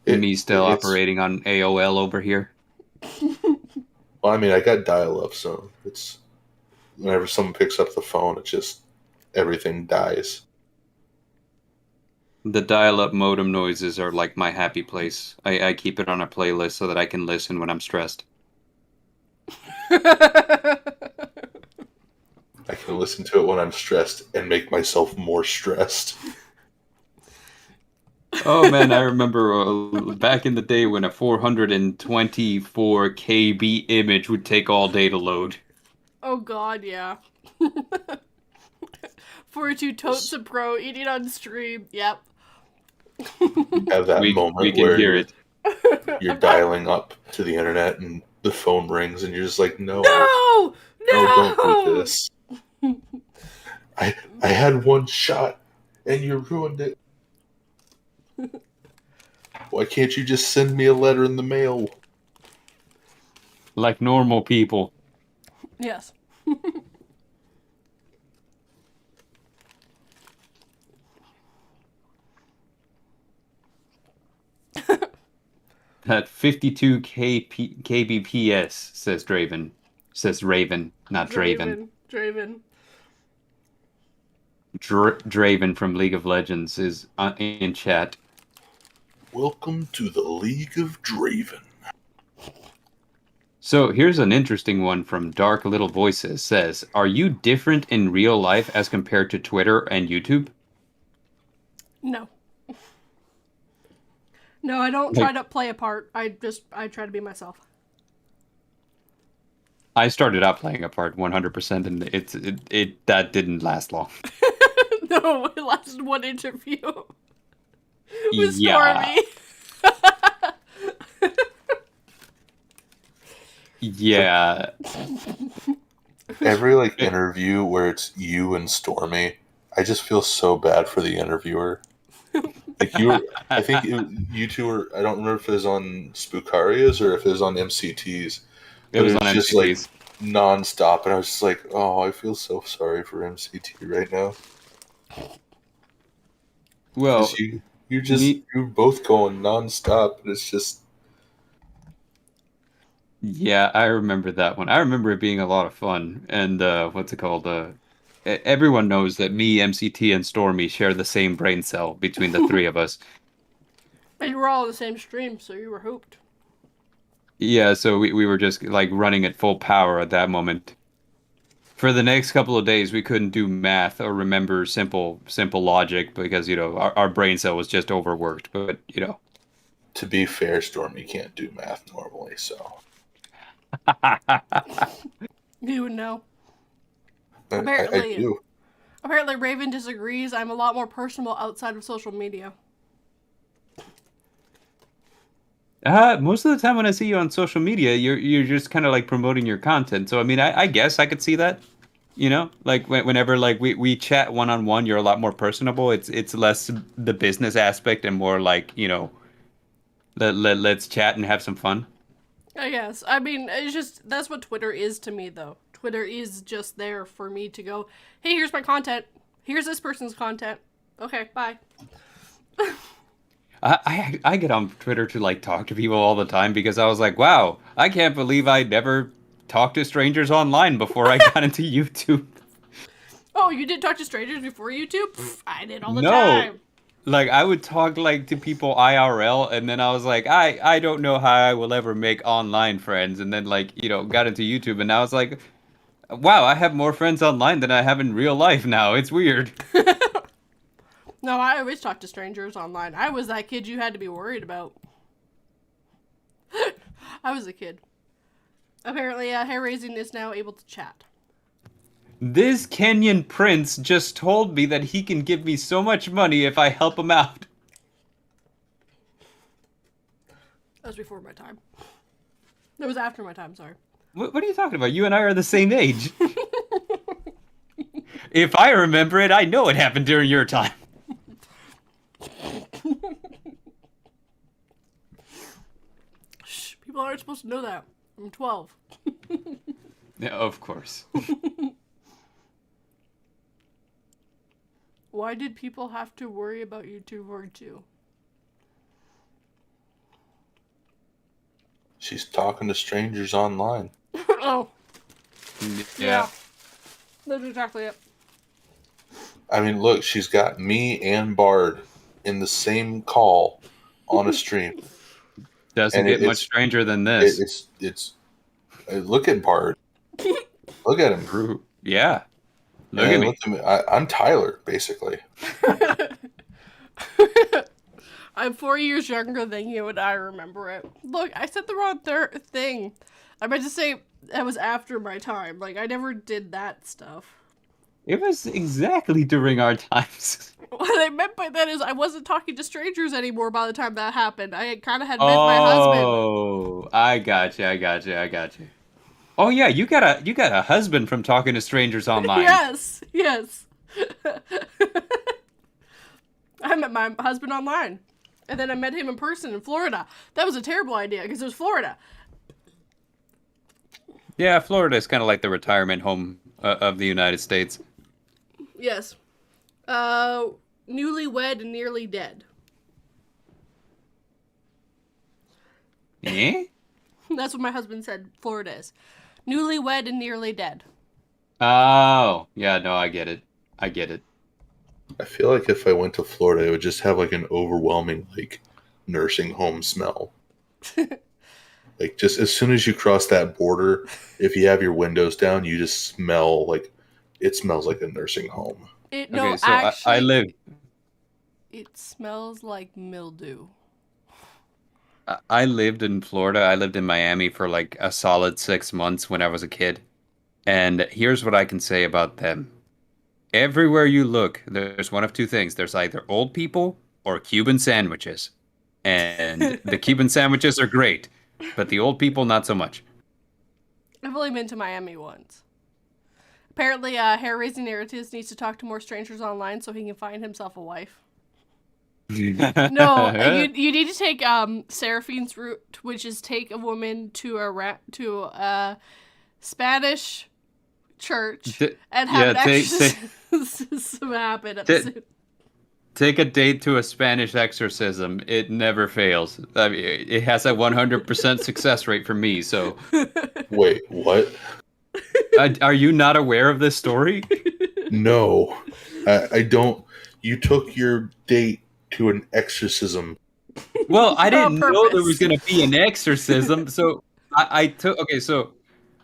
Me still it's- operating on AOL over here. Well, I mean, I got dial-up, so it's whenever someone picks up the phone, it just everything dies. The dial-up modem noises are like my happy place. I keep it on a playlist so that I can listen when I'm stressed. I can listen to it when I'm stressed and make myself more stressed. Oh man, I remember back in the day when a 424 KB image would take all day to load. Oh god, yeah. 42 totes of pro eating on stream. Yep. Have that we moment can where hear it. you're dialing up to the internet and the phone rings and you're just like, no, No! don't do this. I had one shot and you ruined it. Why can't you just send me a letter in the mail? Like normal people. Yes. At 52 kbps, says Draven. Says Raven, not Draven. Draven. Draven from League of Legends is in chat. Welcome to the League of Draven. So here's an interesting one from Dark Little Voices. Says, are you different in real life as compared to Twitter and YouTube? No. No, I don't try to play a part. I try to be myself. I started out playing a part 100%, and that didn't last long. No, it lasted one interview with Yeah. Stormy. Yeah. Every interview where it's you and Stormy, I just feel so bad for the interviewer. I think you two were. I don't remember if it was on Spookarias or if it was on MCTs. It was on just MCTs. Nonstop, and I was just like, "Oh, I feel so sorry for MCT right now." Well, you're both going nonstop, and it's just. Yeah, I remember that one. I remember it being a lot of fun. And what's it called? Everyone knows that me, MCT, and Stormy share the same brain cell between the three of us. And you were all on the same stream, so you were hooped. Yeah, so we were just running at full power at that moment. For the next couple of days, we couldn't do math or remember simple logic because, our brain cell was just overworked. But, To be fair, Stormy can't do math normally, so. You would know. I do. Apparently, Raven disagrees. I'm a lot more personable outside of social media. Most of the time when I see you on social media, you're just kind of promoting your content. So I mean, I guess I could see that. Whenever we chat one-on-one, you're a lot more personable. It's less the business aspect and more let's chat and have some fun. I guess. I mean, it's just that's what Twitter is to me, though. Twitter is just there for me to go, hey, here's my content. Here's this person's content. Okay, bye. I get on Twitter to talk to people all the time because I was like, wow, I can't believe I never talked to strangers online before I got into YouTube. Oh, you did talk to strangers before YouTube? Pff, I did all the time. I would talk to people IRL, and then I was like, I don't know how I will ever make online friends, and then got into YouTube, and now it's like, wow, I have more friends online than I have in real life now. It's weird. No, I always talk to strangers online. I was that kid you had to be worried about. I was a kid. Apparently, hair raising is now able to chat. This Kenyan prince just told me that he can give me so much money if I help him out. That was before my time. That was after my time, sorry. What are you talking about? You and I are the same age. If I remember it, I know it happened during your time. Shh, people aren't supposed to know that. I'm 12. Yeah, of course. Why did people have to worry about YouTube or two? She's talking to strangers online. Oh. Yeah. That's exactly it. I mean, look, she's got me and Bard in the same call on a stream. Doesn't get much stranger than this. Look at Bard. Look at him. Yeah. Look at me. I'm Tyler, basically. I'm 4 years younger than you, and I remember it. Look, I said the wrong thing. I meant to say that was after my time. I never did that stuff. It was exactly during our times. What I meant by that is I wasn't talking to strangers anymore by the time that happened. I kind of had met my husband. Oh, I got you. I got you. I got you. Oh yeah, you got a husband from talking to strangers online. Yes, yes. I met my husband online. And then I met him in person in Florida. That was a terrible idea because it was Florida. Yeah, Florida is kind of like the retirement home of the United States. Yes. Newlywed and nearly dead. Eh? That's what my husband said Florida is. Newlywed and nearly dead. Oh, yeah, no, I get it. I get it. I feel like if I went to Florida, it would just have like an overwhelming like nursing home smell. Like just as soon as you cross that border, if you have your windows down, you just smell like it smells like a nursing home. No, Okay, so actually, I live. it smells like mildew. I lived in Florida. I lived in Miami for like a solid 6 months when I was a kid. And here's what I can say about them. Everywhere you look, there's one of two things. There's either old people or Cuban sandwiches. And the Cuban sandwiches are great, but the old people, not so much. I've only been to Miami once. Apparently, hair-raising narratives needs to talk to more strangers online so he can find himself a wife. No, you need to take Serafin's route, which is take a woman to a Spanish church and have an exorcism happen. Take a date to a Spanish exorcism. It never fails. I mean, it has a 100% success rate for me. So, Wait, what? are you not aware of this story? No, I don't. You took your date to an exorcism. Well, I didn't know there purpose. was going to be an exorcism. So I took. Okay, so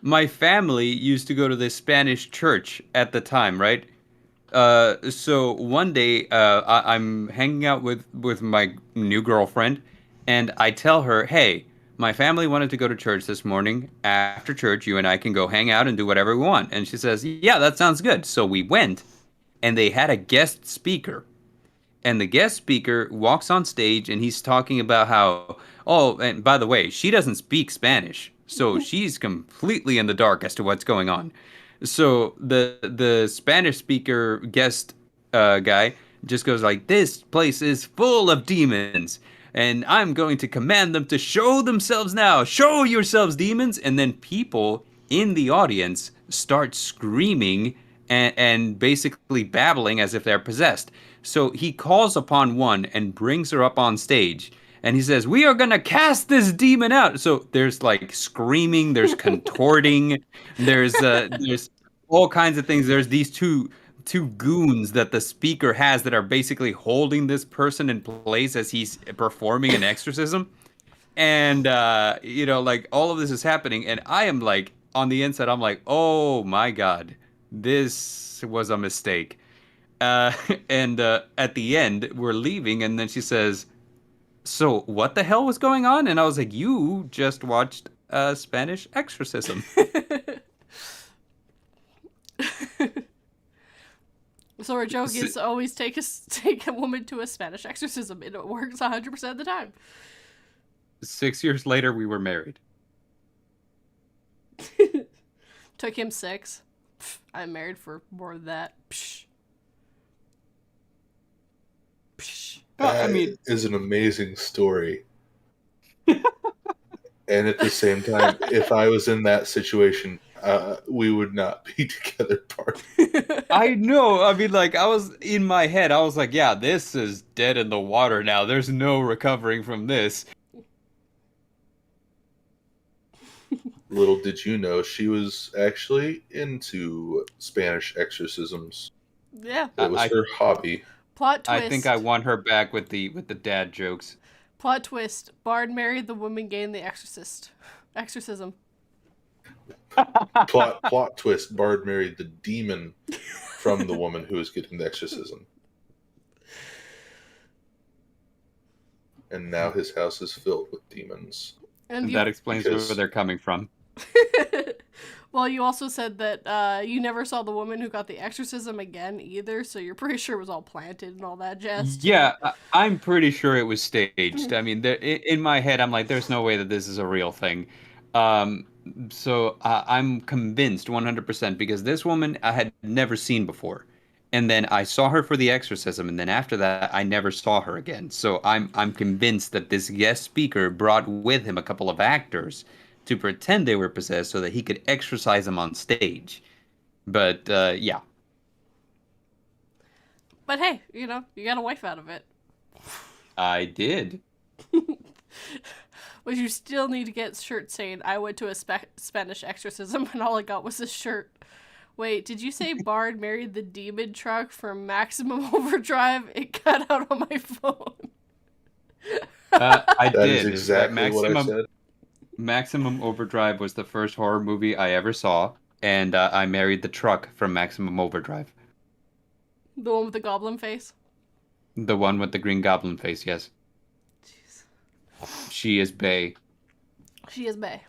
my family used to go to this Spanish church at the time, right? So one day, I'm hanging out with my new girlfriend, and I tell her, "Hey, my family wanted to go to church this morning. After church, you and I can go hang out and do whatever we want." And she says, "Yeah, that sounds good." So we went, and they had a guest speaker. And the guest speaker walks on stage, and he's talking about how, oh, and by the way, she doesn't speak Spanish, so she's completely in the dark as to what's going on. So the Spanish speaker guest guy just goes like, "This place is full of demons, and I'm going to command them to show themselves now. Show yourselves, demons!" And then people in the audience start screaming and basically babbling as if they're possessed. So he calls upon one and brings her up on stage. And he says, "We are going to cast this demon out." So there's like screaming, there's contorting, there's all kinds of things. There's these two goons that the speaker has that are basically holding this person in place as he's performing an exorcism. And like all of this is happening, and I am like on the inside, I'm like, "Oh my God, this was a mistake." And at the end, we're leaving, and then she says, "So what the hell was going on?" And I was like, "You just watched a Spanish exorcism." So our joke is always take a woman to a Spanish exorcism, and it works 100% of the time. 6 years later, we were married. Took him 6. I'm married for more than that. Psh. Psh. That is an amazing story. And at the same time, if I was in that situation, we would not be together, partner. I know. I mean, like, I was in my head, I was like, yeah, this is dead in the water now. There's no recovering from this. Little did you know, she was actually into Spanish exorcisms. Yeah. It was her hobby. Plot twist. I think I want her back with the dad jokes. Plot twist. Bard married the woman gained the exorcism. Plot twist. Bard married the demon from the woman who was getting the exorcism. And now his house is filled with demons. And that explains where they're coming from. Well, you also said that you never saw the woman who got the exorcism again either, so you're pretty sure it was all planted and all that jazz too. Yeah, I'm pretty sure it was staged. I mean, in my head, I'm like, there's no way that this is a real thing. Um, so I'm convinced 100% because this woman I had never seen before. And then I saw her for the exorcism, and then after that, I never saw her again. So I'm convinced that this guest speaker brought with him a couple of actors to pretend they were possessed so that he could exorcise them on stage. But yeah, But hey, you got a wife out of it. I did. But you still need to get shirts saying, I went to a Spanish exorcism and all I got was a shirt. Wait, did you say Bard married the demon truck from Maximum Overdrive? It cut out on my phone. I That did. is exactly what I said. Maximum Overdrive was the first horror movie I ever saw, and I married the truck from Maximum Overdrive. The one with the goblin face? The one with the Green Goblin face, yes. Jeez. She is Bae. She is bae.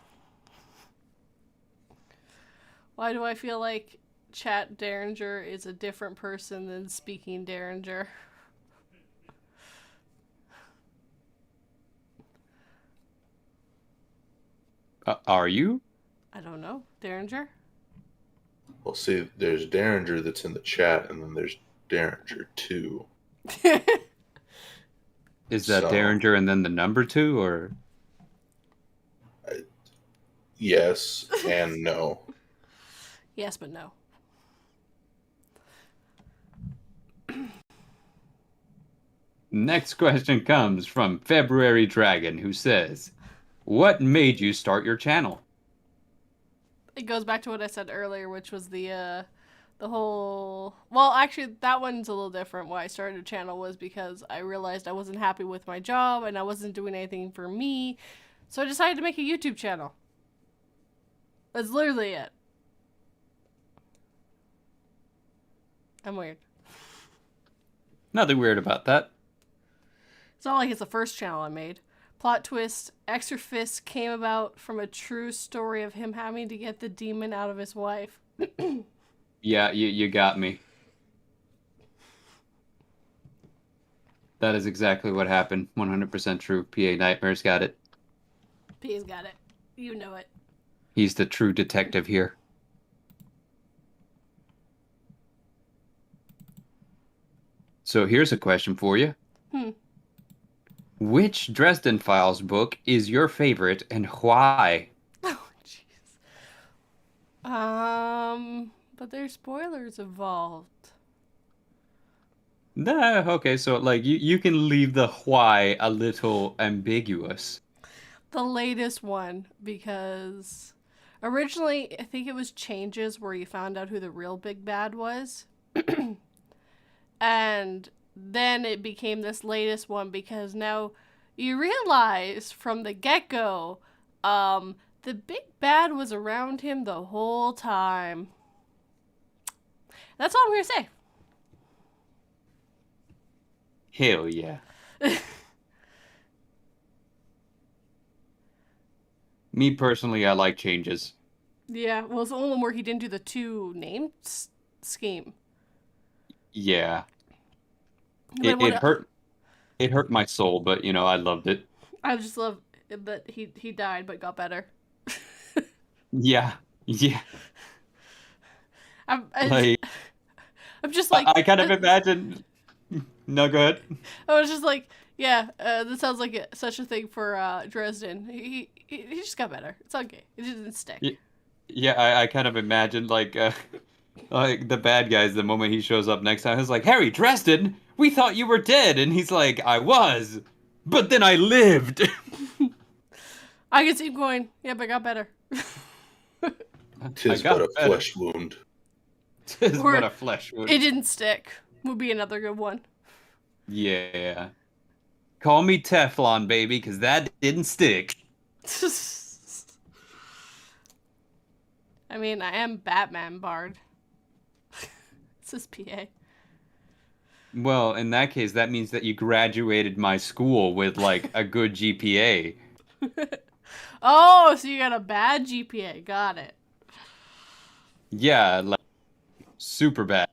Why do I feel like Chat Dareinger is a different person than Speaking Dareinger? Are you? I don't know. Dareinger? Well, see, there's Dareinger that's in the chat, and then there's Dareinger 2. Is that So- Derringer and then the number 2, or? Yes and no. Yes, but no. Next question comes from February Dragon, who says, "What made you start your channel?" It goes back to what I said earlier, which was the whole... Well, actually, that one's a little different. Why I started a channel was because I realized I wasn't happy with my job and I wasn't doing anything for me. So I decided to make a YouTube channel. That's literally it. I'm weird. Nothing weird about that. It's not like it's the first channel I made. Plot twist, Exorfist came about from a true story of him having to get the demon out of his wife. Yeah, you got me. That is exactly what happened. 100% true. PA Nightmares got it. P's got it. You know it. He's the true detective here. So here's a question for you. Which Dresden Files book is your favorite and why? Oh, jeez. But there's spoilers involved. Nah, okay, so like you can leave the why a little ambiguous. The latest one, because originally I think it was Changes where you found out who the real big bad was. And then it became this latest one because now you realize from the get-go, the big bad was around him the whole time. That's all I'm going to say. Hell yeah. Me personally, I like Changes. Yeah, well, it's the only one where he didn't do the two name scheme. Yeah. But what It hurt. It hurt my soul, but you know, I loved it. I just love that he died but got better. Yeah. Yeah. I'm Like just like I kind of imagine. No, go ahead. I was just like, yeah, this sounds like such a thing for Dresden. He just got better. It's okay. It didn't stick. Yeah, I kind of imagine like the bad guys the moment he shows up next time. It's like, Harry Dresden, we thought you were dead, and he's like, I was, but then I lived. I can see him going, yeah, but I got better. Tis got but a better. flesh wound. Tis Or but a flesh wound. It didn't stick. Would be another good one. Yeah. Call me Teflon, baby, because that didn't stick. I mean, I am Batman Bard. It's his PA. Well, in that case, that means that you graduated my school with like a good GPA. Oh, so you got a bad GPA. Got it. Yeah, like super bad.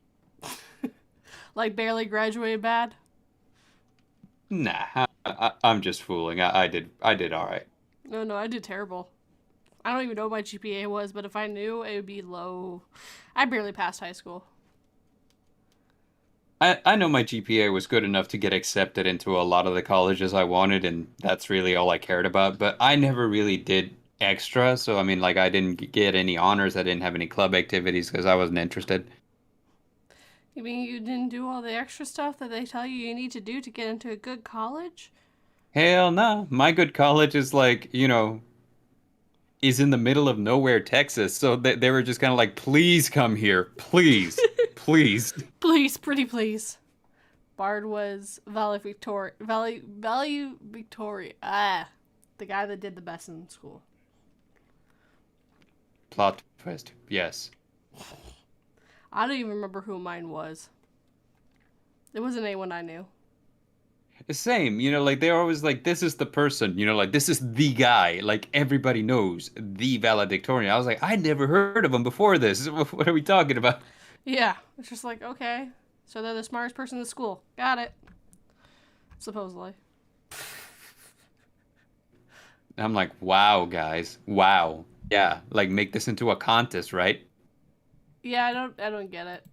Like barely graduated bad? Nah, I'm just fooling. I did all right. No, I did terrible. I don't even know what my GPA was, but if I knew, it would be low. I barely passed high school. I know my GPA was good enough to get accepted into a lot of the colleges I wanted, and that's really all I cared about. But I never really did extra, so I mean, like, I didn't get any honors. I didn't have any club activities because I wasn't interested. You mean you didn't do all the extra stuff that they tell you need to do to get into a good college? Hell no. My good college is like, is in the middle of nowhere, Texas. So they were just kind of like, please come here. Please. Please. Please, pretty please. Bard was Value Victoria. The guy that did the best in school. Plot twist. Yes. I don't even remember who mine was. It wasn't anyone I knew. Same, like they're always like, this is the person, like this is the guy, like everybody knows the valedictorian. I was like, I never heard of him before this. What are we talking about? Yeah, it's just like, okay, so they're the smartest person in the school. Got it. Supposedly. I'm like, wow, guys, wow, yeah, like make this into a contest, right? Yeah, I don't get it.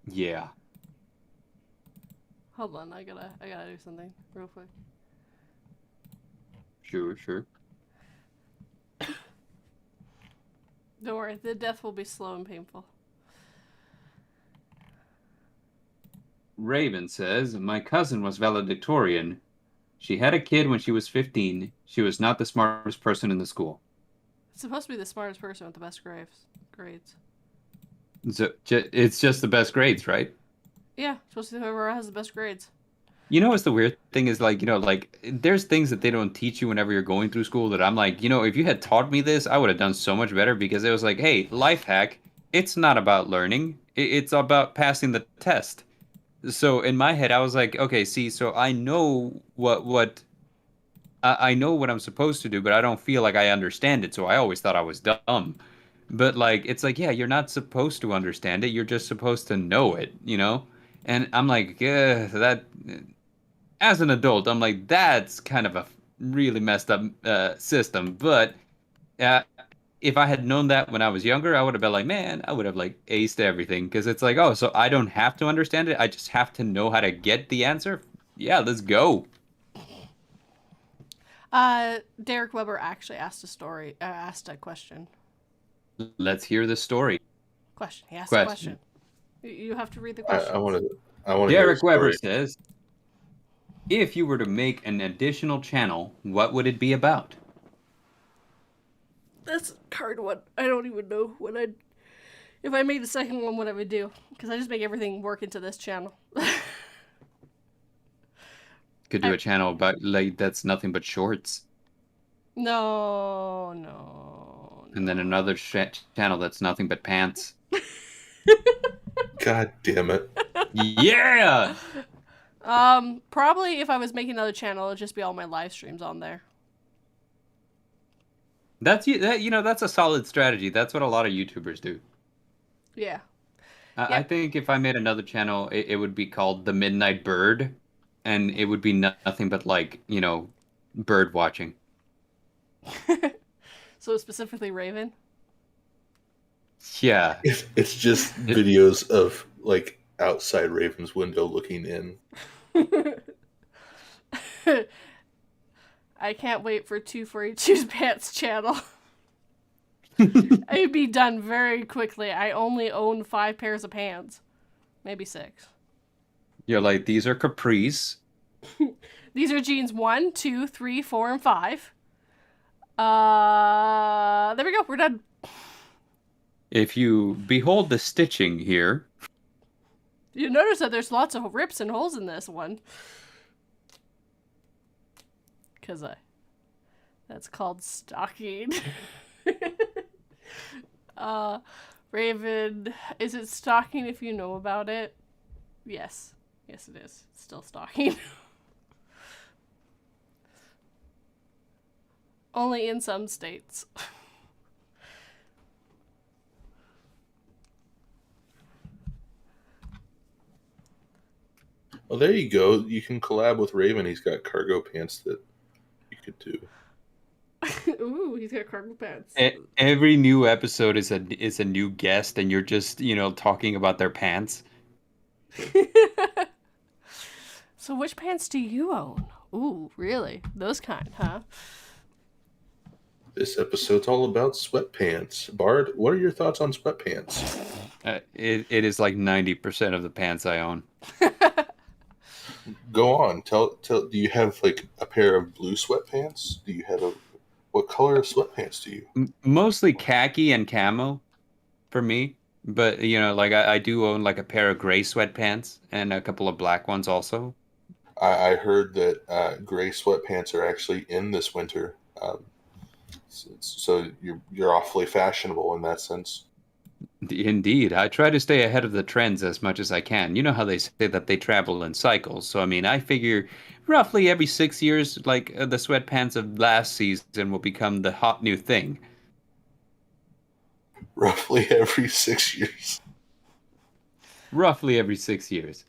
Yeah. Hold on, I gotta do something real quick. Sure. Don't worry, the death will be slow and painful. Raven says, my cousin was valedictorian. She had a kid when she was 15. She was not the smartest person in the school. It's supposed to be the smartest person with the best grades. So it's just the best grades, right? Yeah, supposed to be whoever has the best grades. What's the weird thing is like, like there's things that they don't teach you whenever you're going through school that I'm like, if you had taught me this, I would have done so much better because it was like, hey, life hack. It's not about learning. It's about passing the test. So in my head, I was like, okay, see, so I know I know what I'm supposed to do, but I don't feel like I understand it. So I always thought I was dumb. But like, it's like, yeah, you're not supposed to understand it. You're just supposed to know it. And I'm like, yeah, that. As an adult, I'm like, that's kind of a really messed up system. But uh, if I had known that when I was younger, I would have been like, man, I would have like aced everything because it's like, oh, so I don't have to understand it. I just have to know how to get the answer. Yeah, let's go. Derek Weber actually asked a question. Let's hear the story. Question. He asked a question. You have to read the question. I want to. Derek Weber says, if you were to make an additional channel, what would it be about? That's a hard one. I don't even know if I made the second one, what I would do. Because I just make everything work into this channel. Could do a channel about, like, that's nothing but shorts. No. And then another channel that's nothing but pants. God damn it. Yeah! Probably if I was making another channel, it'd just be all my live streams on there. That's a solid strategy. That's what a lot of YouTubers do. Yeah. I think if I made another channel, it would be called The Midnight Bird, and it would be nothing but like, bird watching. So specifically Raven? Yeah. It's just videos of like outside Raven's window looking in. I can't wait for 242's Pants channel. It'd be done very quickly. I only own 5 pairs of pants. Maybe 6. You're like, these are capris. These are jeans 1, 2, 3, 4, and 5. There we go. We're done. If you behold the stitching here. You notice that there's lots of rips and holes in this one. Because that's called stocking. Raven, is it stocking if you know about it? Yes. Yes, it is. It's still stocking. Only in some states. Well, there you go. You can collab with Raven. He's got cargo pants that you could do. Ooh, he's got cargo pants. Every new episode is a new guest, and you're just talking about their pants. So which pants do you own? Ooh, really? Those kind, huh? This episode's all about sweatpants. Bard, what are your thoughts on sweatpants? It is like 90% of the pants I own. Go on. Tell. Do you have like a pair of blue sweatpants? Do you have what color of sweatpants do you? Mostly khaki and camo for me. But, like I do own like a pair of gray sweatpants and a couple of black ones also. I heard that gray sweatpants are actually in this winter. So you're awfully fashionable in that sense. Indeed. I try to stay ahead of the trends as much as I can. You know how they say that they travel in cycles. So, I mean, I figure roughly every 6 years, like the sweatpants of last season will become the hot new thing. Roughly every 6 years. Roughly every 6 years.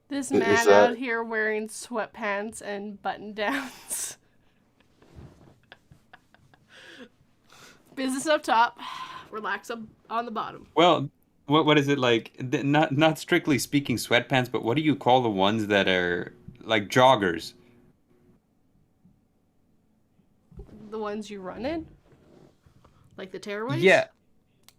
This man out here wearing sweatpants and button-downs. Business up top, relax up on the bottom. Well, what is it like? Not strictly speaking sweatpants, but what do you call the ones that are like joggers? The ones you run in? Like the tearaways? Yeah.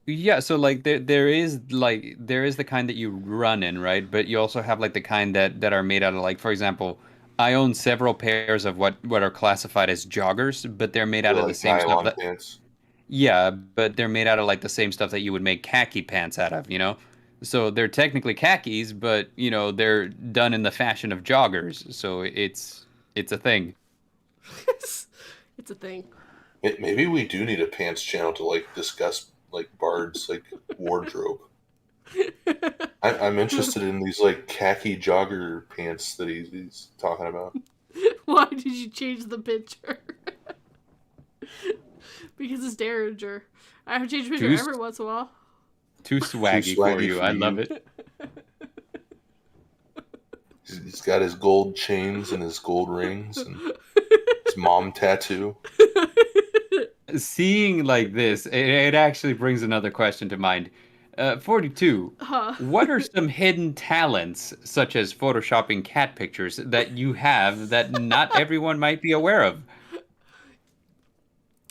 Yeah, so like there is the kind that you run in, right? But you also have like the kind that are made out of, like, for example, I own several pairs of what are classified as joggers, but they're made out of the same stuff that pants. Yeah, but they're made out of like the same stuff that you would make khaki pants out of, So they're technically khakis, but they're done in the fashion of joggers, so it's a thing. It's a thing. Maybe we do need a pants channel to like discuss like Bard's like wardrobe. I'm interested in these like khaki jogger pants that he's talking about. Why did you change the picture? Because it's Dareinger. I have to change the picture every once in a while. Too swaggy for you. I love it. He's got his gold chains and his gold rings and his mom tattoo. Seeing like this, it actually brings another question to mind. 42. What are some hidden talents, such as photoshopping cat pictures, that you have that not everyone might be aware of?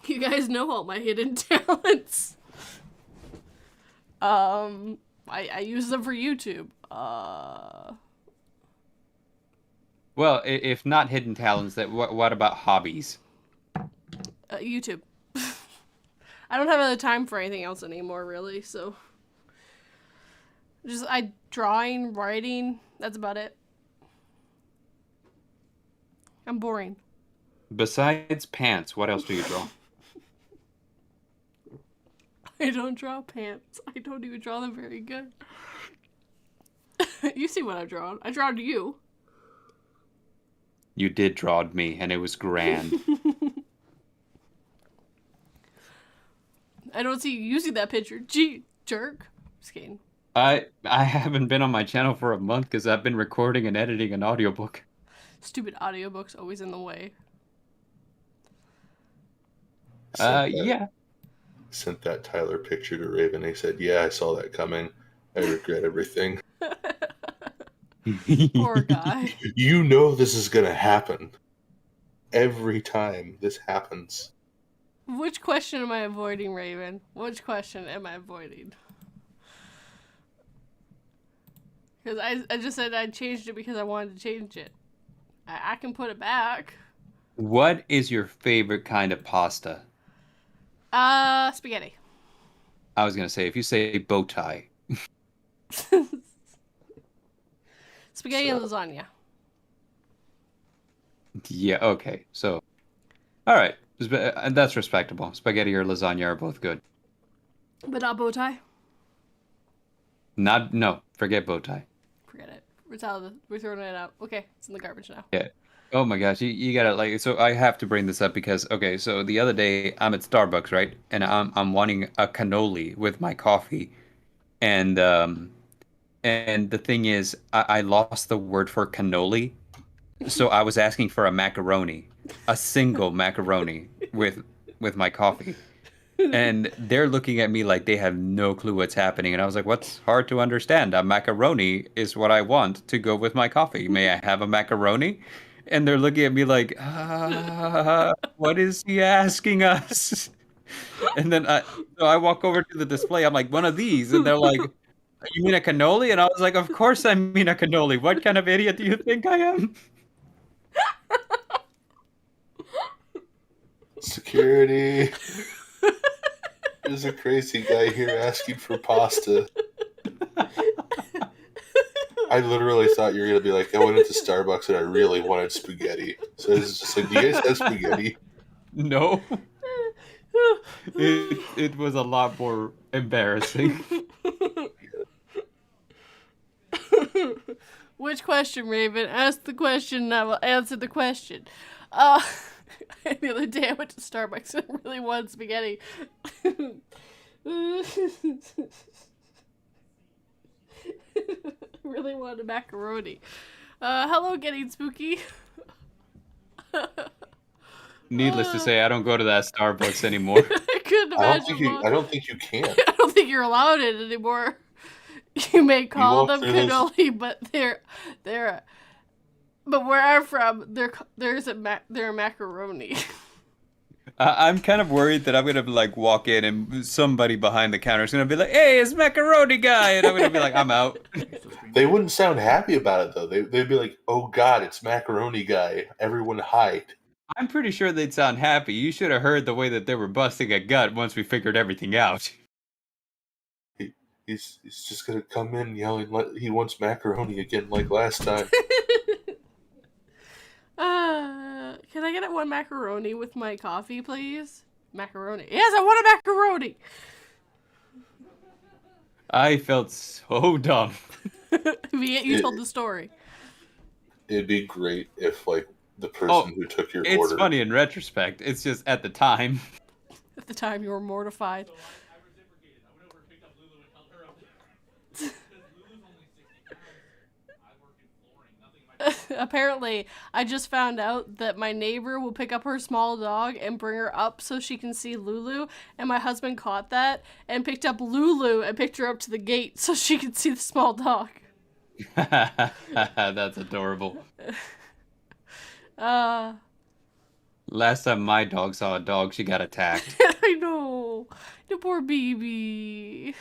You guys know all my hidden talents. I use them for YouTube. Well, if not hidden talents, that what about hobbies? YouTube. I don't have the time for anything else anymore, really. So, drawing, writing. That's about it. I'm boring. Besides pants, what else do you draw? I don't draw pants. I don't even draw them very good. You see what I've drawn. I drawed you. You did draw me, and it was grand. I don't see you using that picture. Gee, jerk. Just kidding. I haven't been on my channel for a month because I've been recording and editing an audiobook. Stupid audiobooks always in the way. Yeah. Sent that Tyler picture to Raven. He said, "Yeah, I saw that coming. I regret everything." Poor guy. You know this is gonna happen. Every time this happens. Which question am I avoiding, Raven? Which question am I avoiding? Because I just said I changed it because I wanted to change it. I can put it back. What is your favorite kind of pasta? Spaghetti. I was going to say, if you say bow tie. Spaghetti and lasagna. Yeah, okay. So, all right. That's respectable. Spaghetti or lasagna are both good. But not bow tie? No, forget bow tie. Forget it. We're throwing it out. Okay, it's in the garbage now. Yeah. Oh my gosh, you gotta like. So I have to bring this up because okay, so the other day I'm at Starbucks, right, and I'm wanting a cannoli with my coffee, and the thing is I lost the word for cannoli, so I was asking for a macaroni, a single macaroni with my coffee. And they're looking at me like they have no clue what's happening. And I was like, what's hard to understand? A macaroni is what I want to go with my coffee. May I have a macaroni? And they're looking at me like, what is he asking us? And then so I walk over to the display. I'm like, one of these. And they're like, you mean a cannoli? And I was like, of course I mean a cannoli. What kind of idiot do you think I am? Security. There's a crazy guy here asking for pasta. I literally thought you were going to be like, I went into Starbucks and I really wanted spaghetti. So it's just like, do you guys have spaghetti? No. It was a lot more embarrassing. Which question, Raven? Ask the question and I will answer the question. The other day I went to Starbucks and I really wanted spaghetti. Really wanted macaroni. Hello, Getting Spooky. Needless to say, I don't go to that Starbucks anymore. I couldn't imagine. I don't think you can. I don't think you're allowed it anymore. You may call them walk through cannoli, but but where I'm from, they're a macaroni. I'm kind of worried that I'm gonna like walk in and somebody behind the counter is gonna be like, "Hey, it's macaroni guy," and I'm gonna be like, "I'm out." They wouldn't sound happy about it though. They'd be like, "Oh God, it's macaroni guy! Everyone hide!" I'm pretty sure they'd sound happy. You should have heard the way that they were busting a gut once we figured everything out. He's just gonna come in yelling like he wants macaroni again, like last time. Can I get one macaroni with my coffee, please? Macaroni. Yes, I want a macaroni! I felt so dumb. You told the story. It'd be great if like the person who took your It's order. funny in retrospect. It's just at the time. At the time, you were mortified. Apparently, I just found out that my neighbor will pick up her small dog and bring her up so she can see Lulu, and my husband caught that and picked up Lulu and picked her up to the gate so she could see the small dog. That's adorable. Last time my dog saw a dog, she got attacked. I know. The poor baby.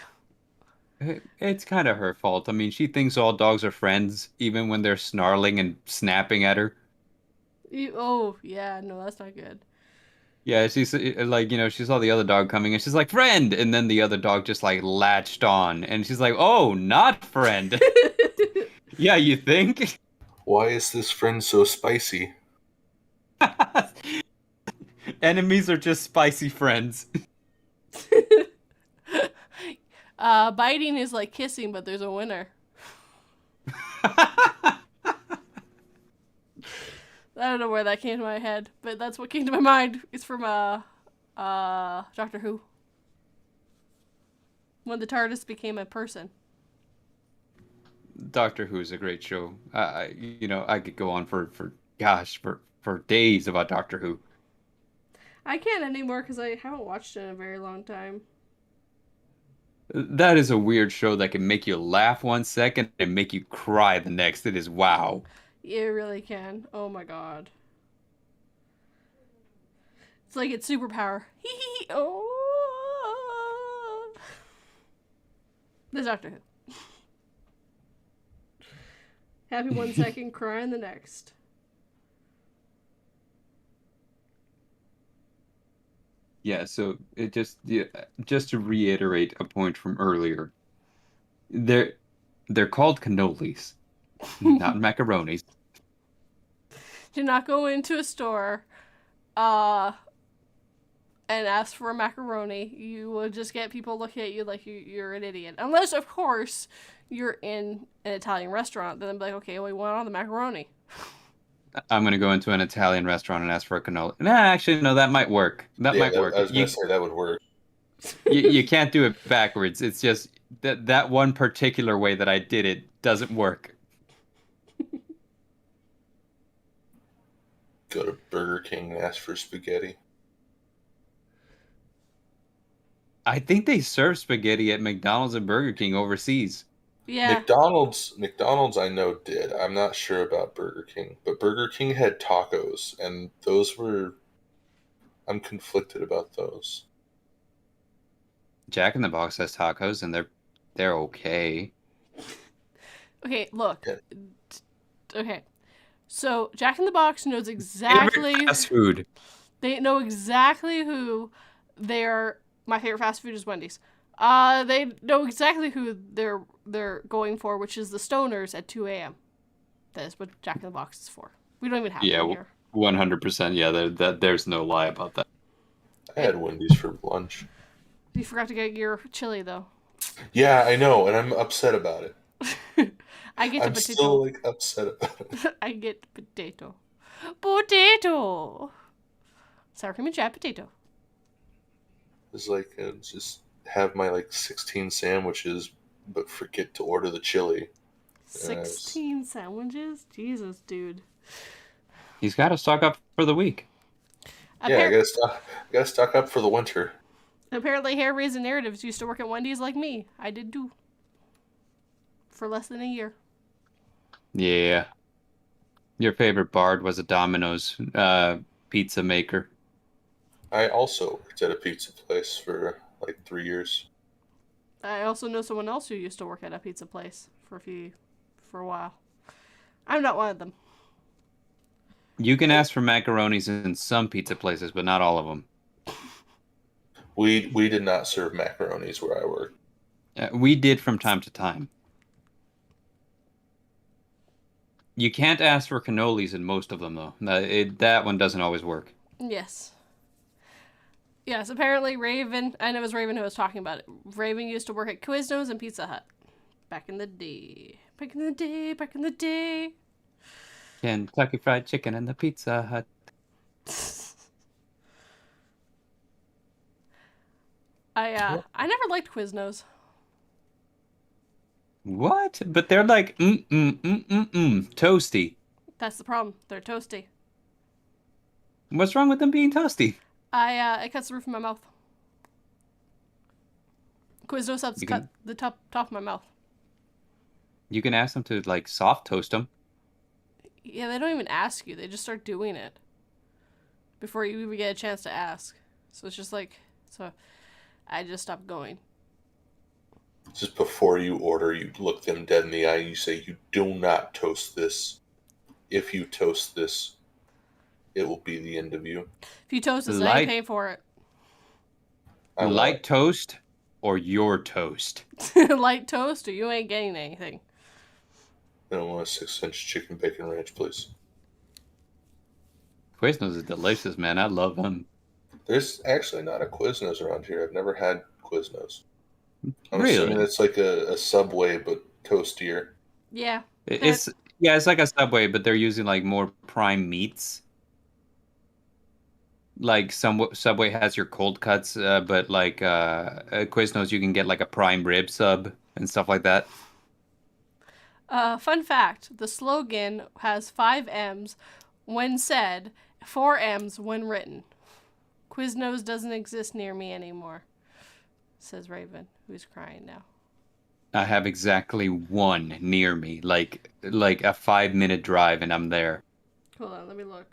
It's kind of her fault. I mean, she thinks all dogs are friends, even when they're snarling and snapping at her. Oh, yeah, no, that's not good. Yeah, she's like, she saw the other dog coming and she's like, friend! And then the other dog just like latched on and she's like, oh, not friend. Yeah, you think? Why is this friend so spicy? Enemies are just spicy friends. Biting is like kissing, but there's a winner. I don't know where that came to my head, but that's what came to my mind. It's from Doctor Who. When the TARDIS became a person. Doctor Who is a great show. I could go on for days about Doctor Who. I can't anymore because I haven't watched it in a very long time. That is a weird show that can make you laugh 1 second and make you cry the next. It is wow. It really can. Oh my god. It's like its superpower. Oh. There's Doctor Who. Happy 1 second, crying the next. Yeah, so it just to reiterate a point from earlier, they're called cannolis, not macaronis. Do not go into a store and ask for a macaroni, you will just get people looking at you like you're an idiot. Unless, of course, you're in an Italian restaurant. Then they'll be like, okay, well, you want on the macaroni. I'm gonna go into an Italian restaurant and ask for a cannoli. Nah, actually, no, that might work. That Yeah, might work. I was gonna say that would work. You can't do it backwards. It's just that one particular way that I did it doesn't work. Go to Burger King and ask for spaghetti. I think they serve spaghetti at McDonald's and Burger King overseas. Yeah. McDonald's I know did. I'm not sure about Burger King, but Burger King had tacos, and those were. I'm conflicted about those. Jack in the Box has tacos, and they're okay. Okay, look. Yeah. Okay. So Jack in the Box knows exactly. Favorite fast food. They know exactly who their. My favorite fast food is Wendy's. They know exactly who they're going for, which is the stoners at 2 a.m. That is what Jack in the Box is for. We don't even have them here. 100%. Yeah, there's no lie about that. I had Wendy's for lunch. You forgot to get your chili though. Yeah, I know, and I'm upset about it. I get the I'm potato. still like upset about it. I get potato. Potato. Sour cream and chat potato. It's like just have my like 16 sandwiches, but forget to order the chili. 16 sandwiches? Jesus, dude. He's got to stock up for the week. Yeah, I gotta stock up for the winter. Apparently, hair raising narratives used to work at Wendy's like me. I did too. For less than a year. Yeah. Your favorite bard was a Domino's pizza maker. I also worked at a pizza place for like 3 years. I also know someone else who used to work at a pizza place for a while. I'm not one of them. You can ask for macaronis in some pizza places, but not all of them. We did not serve macaronis where I worked. We did from time to time. You can't ask for cannolis in most of them, though. That one doesn't always work. Yes. Yes, apparently Raven, and it was Raven who was talking about it. Raven used to work at Quiznos and Pizza Hut. Back in the day. Back in the day, back in the day. Kentucky Fried Chicken and the Pizza Hut. I never liked Quiznos. What? But they're like, toasty. That's the problem. They're toasty. What's wrong with them being toasty? It cuts the roof of my mouth. Quiznos helps cut the top of my mouth. You can ask them to, like, soft toast them. Yeah, they don't even ask you. They just start doing it. Before you even get a chance to ask. So it's just like, so I just stopped going. Just before you order, you look them dead in the eye and you say, "You do not toast this. If you toast this, it will be the end of you." If you toast this, I ain't paying for it. Light toast or your toast? Light toast or you ain't getting anything. I don't want a 6-inch chicken bacon ranch, please. Quiznos is delicious, man. I love them. There's actually not a Quiznos around here. I've never had Quiznos. I'm Really? assuming it's like a Subway, but toastier. Yeah. It's like a Subway, but they're using like more prime meats. Like some Subway has your cold cuts, but like Quiznos, you can get like a prime rib sub and stuff like that. Fun fact, the slogan has 5 M's when said, 4 M's when written. Quiznos doesn't exist near me anymore, says Raven, who's crying now. I have exactly one near me, like a 5-minute drive, and I'm there. Hold on, let me look.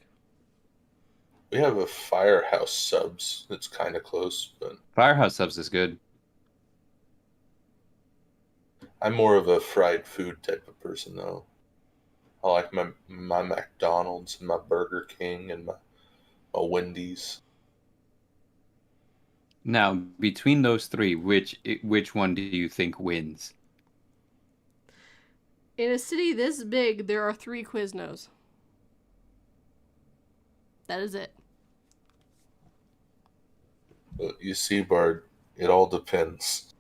We have a Firehouse Subs that's kind of close, but Firehouse Subs is good. I'm more of a fried food type of person, though. I like my McDonald's and my Burger King and my Wendy's. Now, between those three, which one do you think wins? In a city this big, there are 3 Quiznos. That is it. You see, Bard, it all depends.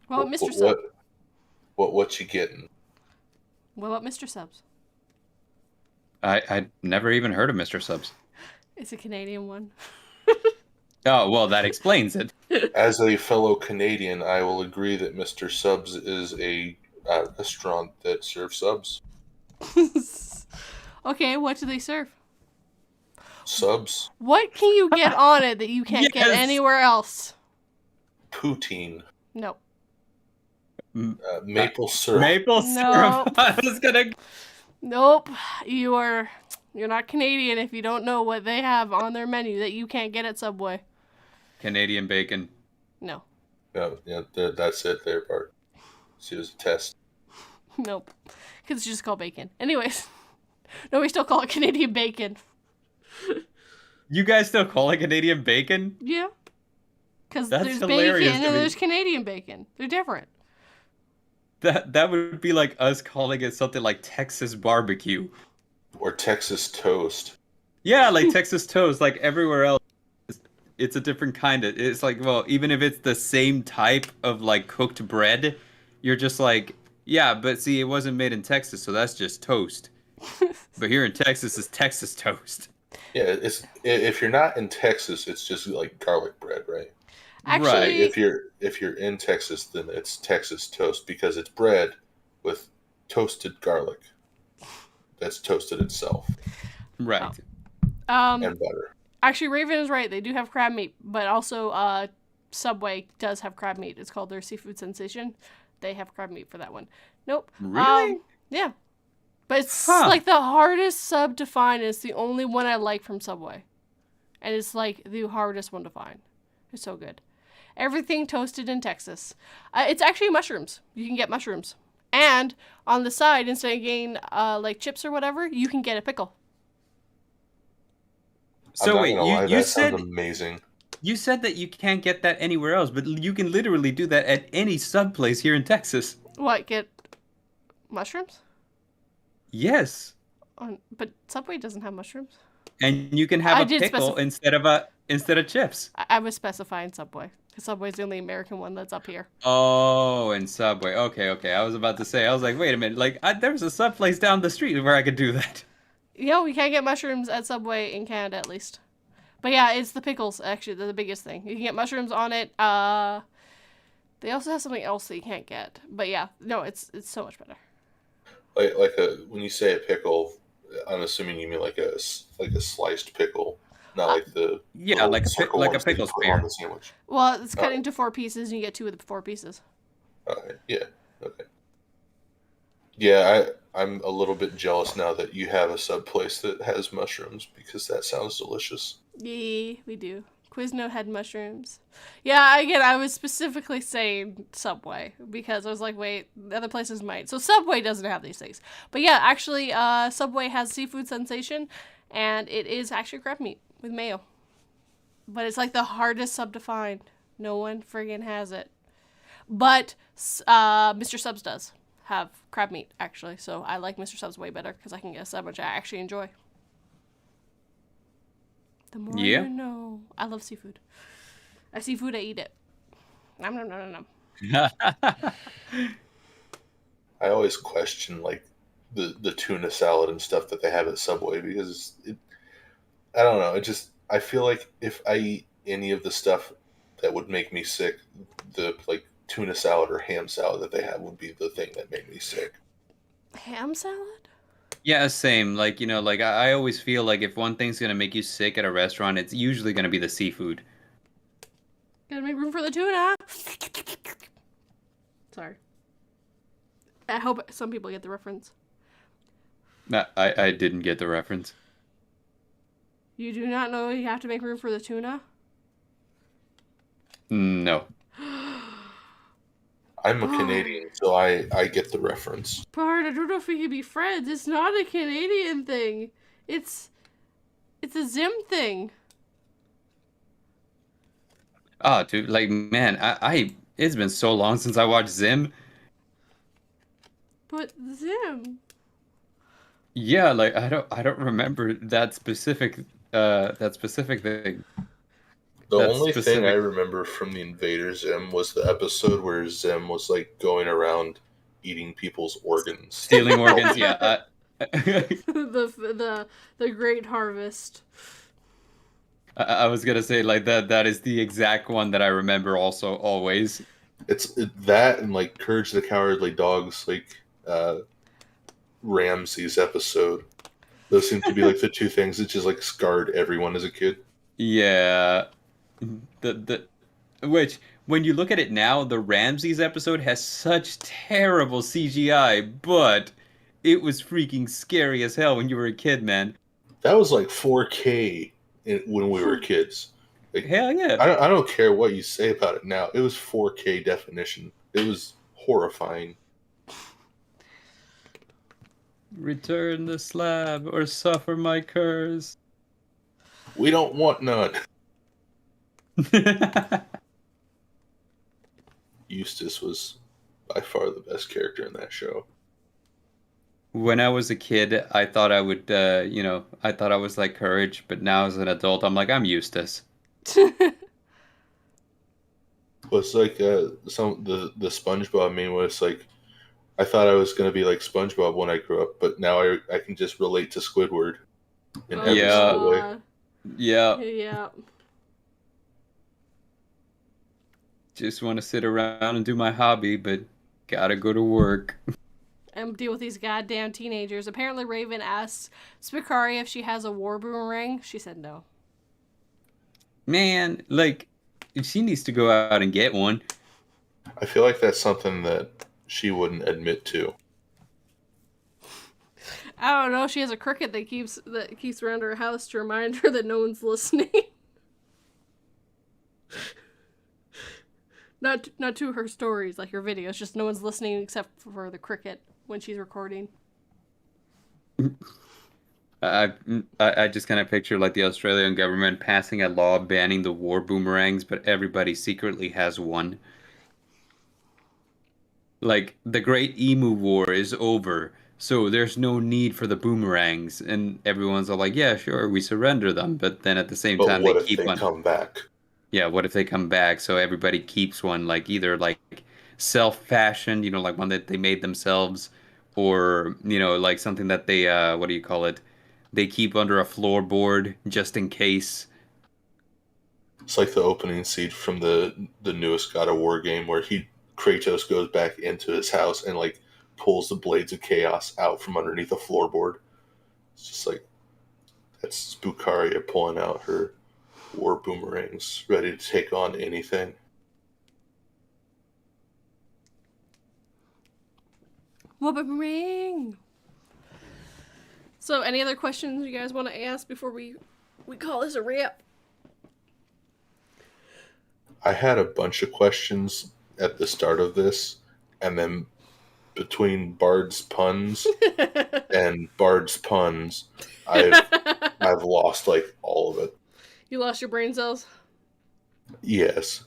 What about Mr. Sub? What you getting? What about Mr. Subs? I never even heard of Mr. Subs. It's a Canadian one. Oh, well, that explains it. As a fellow Canadian, I will agree that Mr. Subs is a restaurant that serves subs. Okay, what do they serve? Subs. What can you get on it that you can't get Yes. anywhere else? Poutine. No. Maple syrup. Maple syrup. Nope. I was gonna. Nope. You're not Canadian if you don't know what they have on their menu that you can't get at Subway. Canadian bacon. No. No, yeah, that's it there, Bart. See, it was a test. Nope. Because it's just called bacon. Anyways. No, we still call it Canadian bacon. You guys still call it Canadian bacon? Yeah. Because That's there's hilarious bacon to and me. there's Canadian bacon. They're different. That would be like us calling it something like Texas barbecue. Or Texas toast. Yeah, like Texas toast. Like everywhere else, it's a different kind of. It's like, well, even if it's the same type of like cooked bread, you're just like, yeah, but see, it wasn't made in Texas, so that's just toast. But here in Texas, it's Texas toast. Yeah, it's if you're not in Texas, it's just like garlic bread, right? Actually, Right. If you're in Texas, then it's Texas toast because it's bread with toasted garlic. That's toasted itself Right. and butter. actually, Raven is right. They do have crab meat, but also Subway does have crab meat. It's called their seafood sensation. They have crab meat for that one. Nope. Really? Yeah. But it's Huh. like the hardest sub to find. It's the only one I like from Subway. And it's like the hardest one to find. It's so good. Everything toasted in Texas. It's actually mushrooms. You can get mushrooms. And on the side, instead of getting like chips or whatever, you can get a pickle. So I'm not wait, gonna lie, you that said sounds amazing. you said that you can't get that anywhere else, but you can literally do that at any sub place here in Texas. What, get mushrooms? Yes. But Subway doesn't have mushrooms. And you can have I a did pickle instead of chips. I was specifying Subway. Because Subway's the only American one that's up here. Oh, and Subway. Okay. I was about to say, I was like, wait a minute, like there's a sub place down the street where I could do that. We can't get mushrooms at Subway in Canada, at least. But yeah, it's the pickles, actually. They're the biggest thing. You can get mushrooms on it. They also have something else that you can't get. But yeah, no, it's so much better. When you say a pickle, I'm assuming you mean like a sliced pickle, not like the Yeah, little like a circle like a ones that you pickle put spear. on the sandwich. Well, it's cut into 4 pieces, and you get 2 of the 4 pieces. Okay, yeah, okay. Yeah, I'm a little bit jealous now that you have a sub place that has mushrooms because that sounds delicious. Yeah, we do. Quizno had mushrooms. Yeah, again, I was specifically saying Subway because I was like, wait, the other places might. So Subway doesn't have these things. But yeah, actually, Subway has seafood sensation, and it is actually crab meat with mayo. But it's like the hardest sub to find. No one friggin' has it. But Mr. Subs does have crab meat, actually. So I like Mr. Subs way better because I can get a sub which I actually enjoy. The more Yeah. you know. I love seafood. I see food, I eat it. Nom, nom, nom, nom, nom. I always question like the tuna salad and stuff that they have at Subway because I don't know. I feel like if I eat any of the stuff that would make me sick, the like tuna salad or ham salad that they have would be the thing that made me sick. Ham salad? Yeah, same. Like, like I always feel like if one thing's gonna make you sick at a restaurant, it's usually gonna be the seafood. Gotta make room for the tuna. Sorry. I hope some people get the reference. I didn't get the reference. You do not know you have to make room for the tuna? No. I'm a Canadian, so I get the reference. Bart, I don't know if we can be friends. It's not a Canadian thing. It's a Zim thing. Oh, dude, like, man, I it's been so long since I watched Zim. But Zim. Yeah, like I don't remember that specific thing. The That's only thing specific. I remember from the Invader Zim was the episode where Zim was like going around eating people's organs. Stealing organs, yeah. the Great Harvest. I was gonna say like that is the exact one that I remember also always. That and like Courage the Cowardly Dog's like Ramses episode. Those seem to be like the two things that just like scarred everyone as a kid. Yeah. The which when you look at it now, the Ramses episode has such terrible CGI, but it was freaking scary as hell when you were a kid, man. That was like 4K when we were kids. Like, Hell yeah. I don't care what you say about it now. It was 4K definition. It was horrifying. Return the slab or suffer my curse. We don't want none. Eustace was by far the best character in that show. When I was a kid, I thought I would, I thought I was like Courage, but now as an adult, I'm like, I'm Eustace. Well, it's like the SpongeBob meme was like, I thought I was gonna be like SpongeBob when I grew up, but now I can just relate to Squidward in every single way. Yeah. Yeah. Just want to sit around and do my hobby, but gotta go to work. And deal with these goddamn teenagers. Apparently, Raven asked Spicari if she has a war boomerang. She said no. Man, like, she needs to go out and get one. I feel like that's something that she wouldn't admit to. I don't know. She has a cricket that keeps around her house to remind her that no one's listening. Not to her stories, like her videos. Just no one's listening except for the cricket when she's recording. I just kind of picture like the Australian government passing a law banning the war boomerangs, but everybody secretly has one. Like, the Great Emu War is over, so there's no need for the boomerangs, and everyone's all like, yeah, sure, we surrender them, but then at the same But time what they if keep they one. come back? Yeah, what if they come back? So everybody keeps one, like either like self-fashioned, like one that they made themselves, or like something that they what do you call it? They keep under a floorboard just in case. It's like the opening scene from the newest God of War game where Kratos goes back into his house and like pulls the blades of chaos out from underneath a floorboard. It's just like that's Spookaria pulling out her war boomerangs, ready to take on anything. War boomerang. So, any other questions you guys want to ask before we call this a wrap? I had a bunch of questions at the start of this, and then between Bard's puns and Bard's puns, I've lost like all of it. You lost your brain cells? Yes,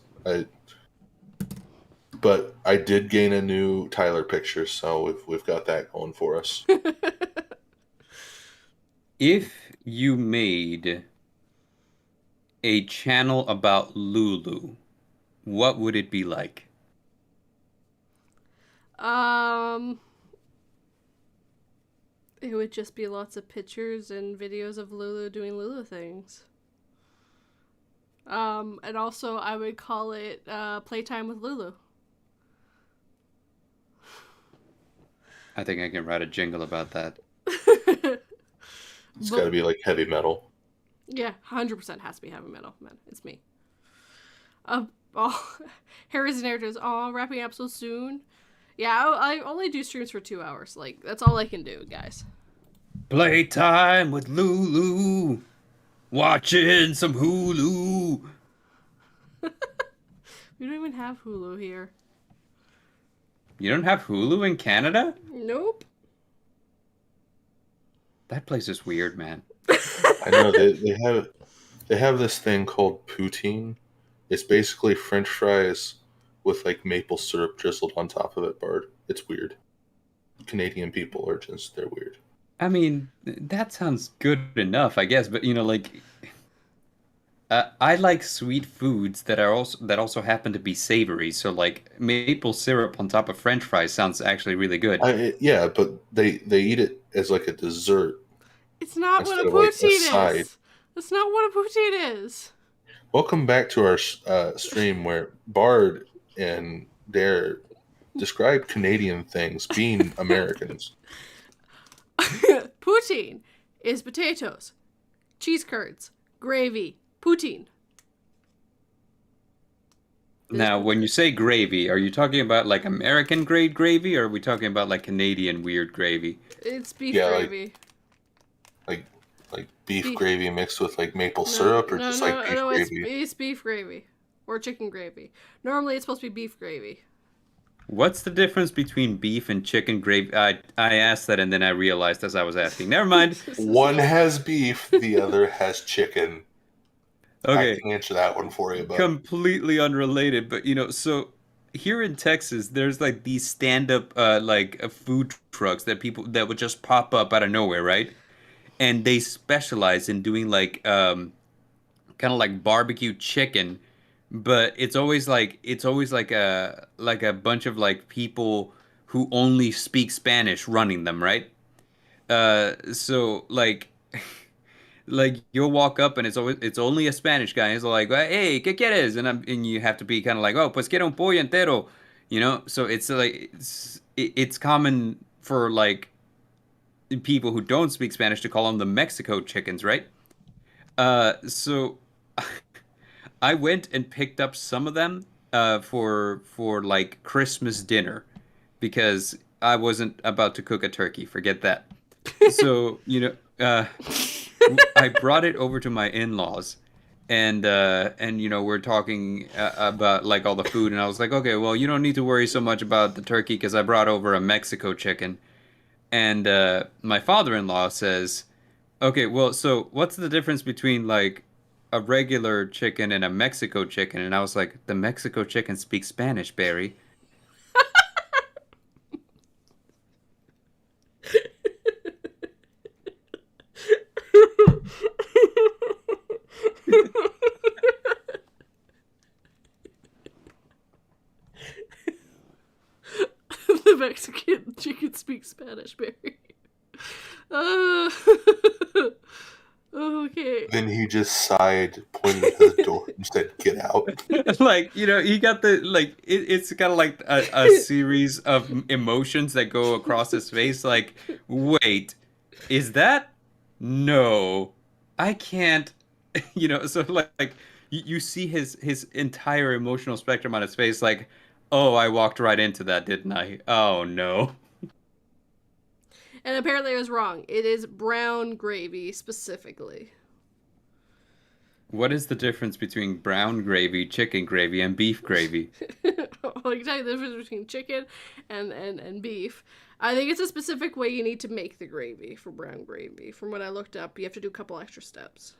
but I did gain a new Tyler picture, so we've got that going for us. If you made a channel about Lulu, what would it be like? It would just be lots of pictures and videos of Lulu doing Lulu things. And also I would call it Playtime with Lulu. I think I can write a jingle about that. It's got to be like heavy metal. Yeah, 100% has to be heavy metal, man. It's me. Harry's narratives. Wrapping up so soon. Yeah, I only do streams for 2 hours. Like, that's all I can do, guys. Playtime with Lulu. Watching some Hulu. We don't even have Hulu here. You don't have Hulu in Canada? Nope. That place is weird, man. I know they have this thing called Poutine. It's basically French fries with like maple syrup drizzled on top of it, Bard. It's weird. Canadian people are just, they're weird. I mean, that sounds good enough, I guess, but like I like sweet foods that also happen to be savory. So like maple syrup on top of French fries sounds actually really good. Yeah, but they eat it as like a dessert It's not what a instead of like a poutine side. is. That's not what a poutine is. Welcome back to our stream where Bard and Dare describe Canadian things being Americans. Poutine is potatoes, cheese curds, gravy, poutine. Now, when you say gravy, are you talking about like American grade gravy, or are we talking about like Canadian weird gravy? It's beef Yeah, gravy. like beef Beef. gravy mixed with like maple No, syrup, or no, just no, like beef no, gravy. it's beef gravy. Or chicken gravy. Normally it's supposed to be beef gravy. What's the difference between beef and chicken gravy? I asked that and then I realized as I was asking. Never mind. One has beef, the other has chicken. I Okay, can answer that one for you, but completely unrelated, but so here in Texas, there's like these stand-up food trucks that people that would just pop up out of nowhere, right? And they specialize in doing like kind of like barbecue chicken, but it's always like a bunch of like people who only speak Spanish running them, right? So like you'll walk up and it's only a Spanish guy. He's like, "Hey, ¿qué quieres?" And you have to be kind of like, "Oh, pues quiero un pollo entero," So it's like it's common for like people who don't speak Spanish to call them the Mexico chickens, right? So I went and picked up some of them for like Christmas dinner because I wasn't about to cook a turkey. Forget that. So, I brought it over to my in-laws and we're talking about like all the food and I was like, "Okay, well, you don't need to worry so much about the turkey because I brought over a Mexico chicken." And my father-in-law says, "Okay, well, so what's the difference between like a regular chicken and a Mexico chicken?" And I was like, "The Mexico chicken speaks Spanish, Barry." The Mexican chicken speaks Spanish, Barry. Uh, okay. then he just sighed, pointed to the door, and said, "Get out." Like, he got the like it's kind of like a series of emotions that go across his face like, "Wait, is that? No. I can't." So like you see his entire emotional spectrum on his face like, "Oh, I walked right into that, didn't I? Oh no." And apparently I was wrong. It is brown gravy specifically. What is the difference between brown gravy, chicken gravy, and beef gravy? Well, I can tell you the difference between chicken and beef. I think it's a specific way you need to make the gravy for brown gravy. From what I looked up, you have to do a couple extra steps.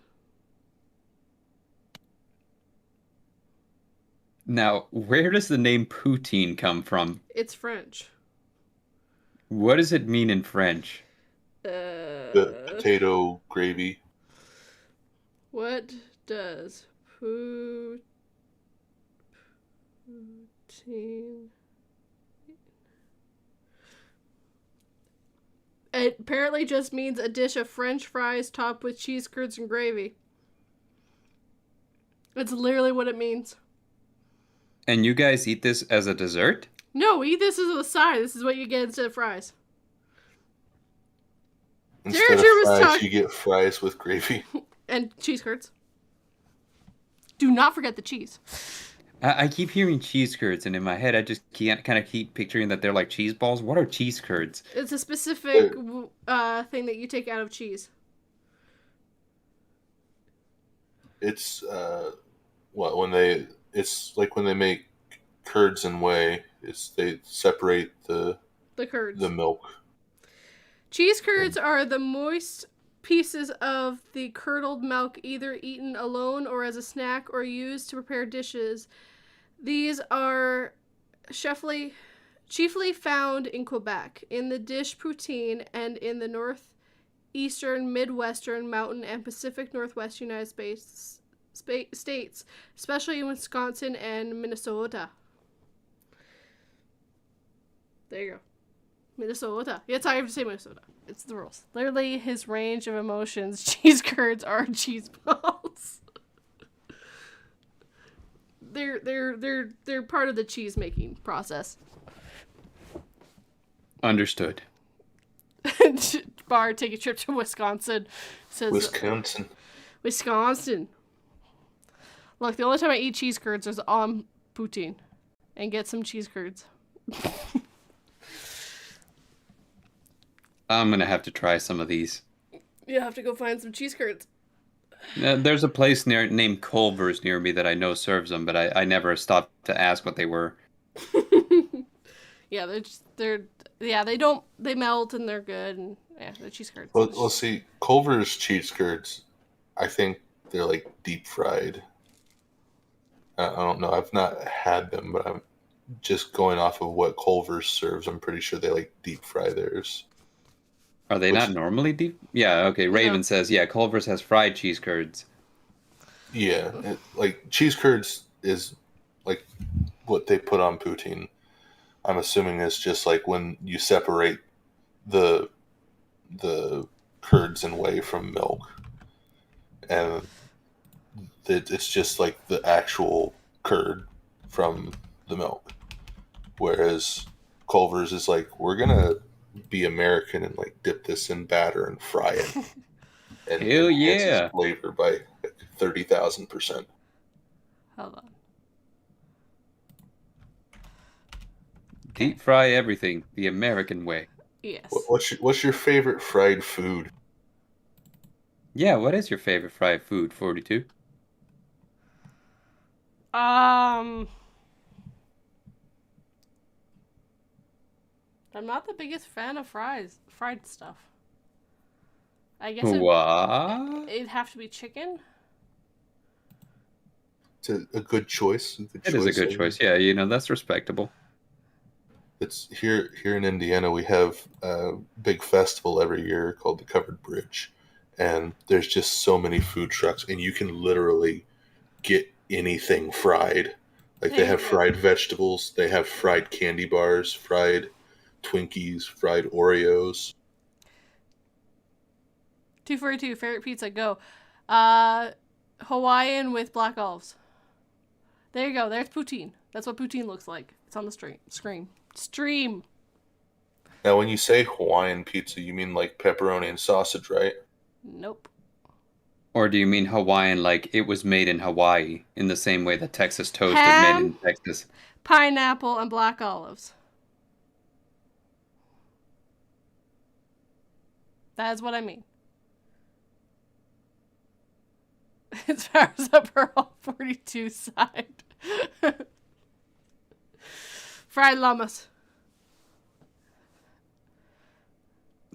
Now, where does the name Poutine come from? It's French. What does it mean in French? The potato gravy. What does poutine? It apparently just means a dish of French fries topped with cheese curds and gravy. That's literally what it means. And you guys eat this as a dessert? No, we eat this as a side. This is what you get instead of fries. Instead of fries, you get fries with gravy. And cheese curds. Do not forget the cheese. I keep hearing cheese curds, and in my head, I just can't kind of keep picturing that they're like cheese balls. What are cheese curds? It's a specific thing that you take out of cheese. It's it's like when they make curds and whey. They separate the curds. The milk. Cheese curds are the moist pieces of the curdled milk, either eaten alone or as a snack or used to prepare dishes. These are chiefly found in Quebec, in the dish poutine, and in the northeastern, midwestern, mountain, and Pacific Northwest United States. states, especially in Wisconsin and Minnesota. There you go. Minnesota. Yeah, it's hard to say Minnesota. It's the rules. Literally, his range of emotions. Cheese curds are cheese balls. They're part of the cheese making process. Understood. Bar, take a trip to Wisconsin. Says Wisconsin. Look, the only time I eat cheese curds is on Poutine, and get some cheese curds. I'm gonna have to try some of these. You have to go find some cheese curds. There's a place named Culver's near me that I know serves them, but I never stopped to ask what they were. Yeah, they melt and they're good, and yeah, they're cheese curds. Well, see, Culver's cheese curds, I think they're like deep fried. I don't know. I've not had them, but I'm just going off of what Culver's serves. I'm pretty sure they like deep fry theirs. Are they not normally deep? Yeah, okay. Raven says, yeah, Culver's has fried cheese curds. Yeah, like cheese curds is like what they put on poutine. I'm assuming it's just like when you separate the curds and whey from milk, and it's just like the actual curd from the milk. Whereas Culver's is like, we're gonna be American and like dip this in batter and fry it, and Hell enhance yeah! its flavor by 30,000%. Hold on. Deep fry everything the American way. Yes. What's your favorite fried food? Yeah, what is your favorite fried food, 42? I'm not the biggest fan of fried stuff. I guess What? it'd have to be chicken. It's a good choice. It is a good choice. Yeah, that's respectable. It's here in Indiana. We have a big festival every year called the Covered Bridge, and there's just so many food trucks, and you can literally get anything fried. Like they have fried vegetables, they have fried candy bars, fried Twinkies, fried Oreos. 242 favorite pizza, go. Hawaiian with black olives. There you go. There's poutine. That's what poutine looks like. It's on the stream. Now, when you say Hawaiian pizza, you mean like pepperoni and sausage, right? Nope. Or do you mean Hawaiian like it was made in Hawaii in the same way that Texas toast is made in Texas? Pineapple and black olives. That is what I mean. As far as up for all 42 side. Fried llamas.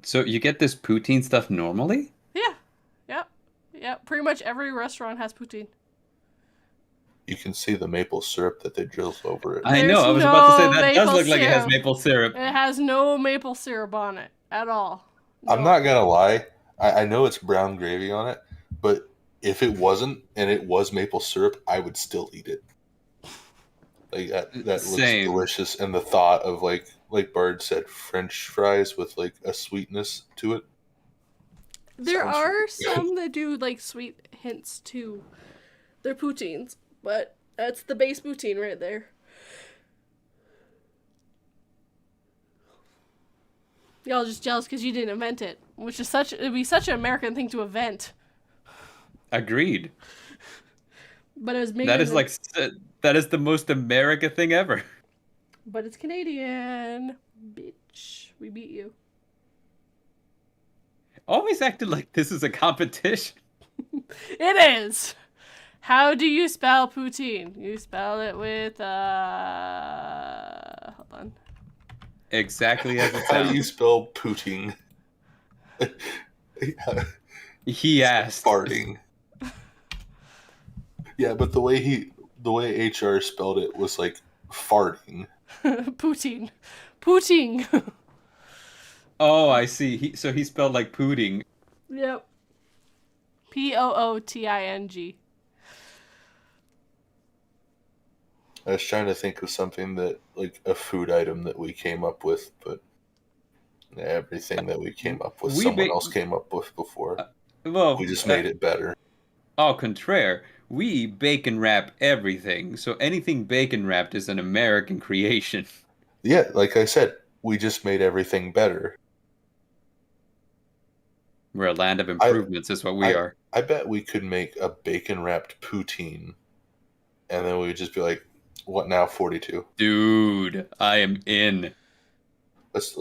So you get this poutine stuff normally? Yeah. Yep. Pretty much every restaurant has poutine. You can see the maple syrup that they drizzle over it. I know. I was about to say that does look like it has syrup. maple syrup. It has no maple syrup on it at all. No. I'm not gonna lie. I know it's brown gravy on it, but if it wasn't and it was maple syrup, I would still eat it. Like that looks delicious, and the thought of like Bard said, French fries with like a sweetness to it. There are some that do like sweet hints to their poutines, but that's the base poutine right there. Y'all just jealous because you didn't invent it, which is it'd be such an American thing to invent. Agreed. But it was made. That is the most America thing ever. But it's Canadian, bitch. We beat you. Always acted like this is a competition. It is. How do you spell poutine? You spell it with hold on. Exactly as it sounds. How do you spell poutine? He asked. Farting. Yeah, but the way HR spelled it was like farting. Poutine. Oh, I see. So he spelled like pudding. Yep. Pooting. I was trying to think of something that, like, a food item that we came up with, but everything that we came up with, We someone bake. else came up with before. Well, We just made it better. au contraire, we bacon wrap everything. So anything bacon wrapped is an American creation. Yeah, like I said, we just made everything better. We're a land of improvements, is what we are. I bet we could make a bacon wrapped poutine, and then we would just be like, "What now, 42?" Dude, I am in. Let's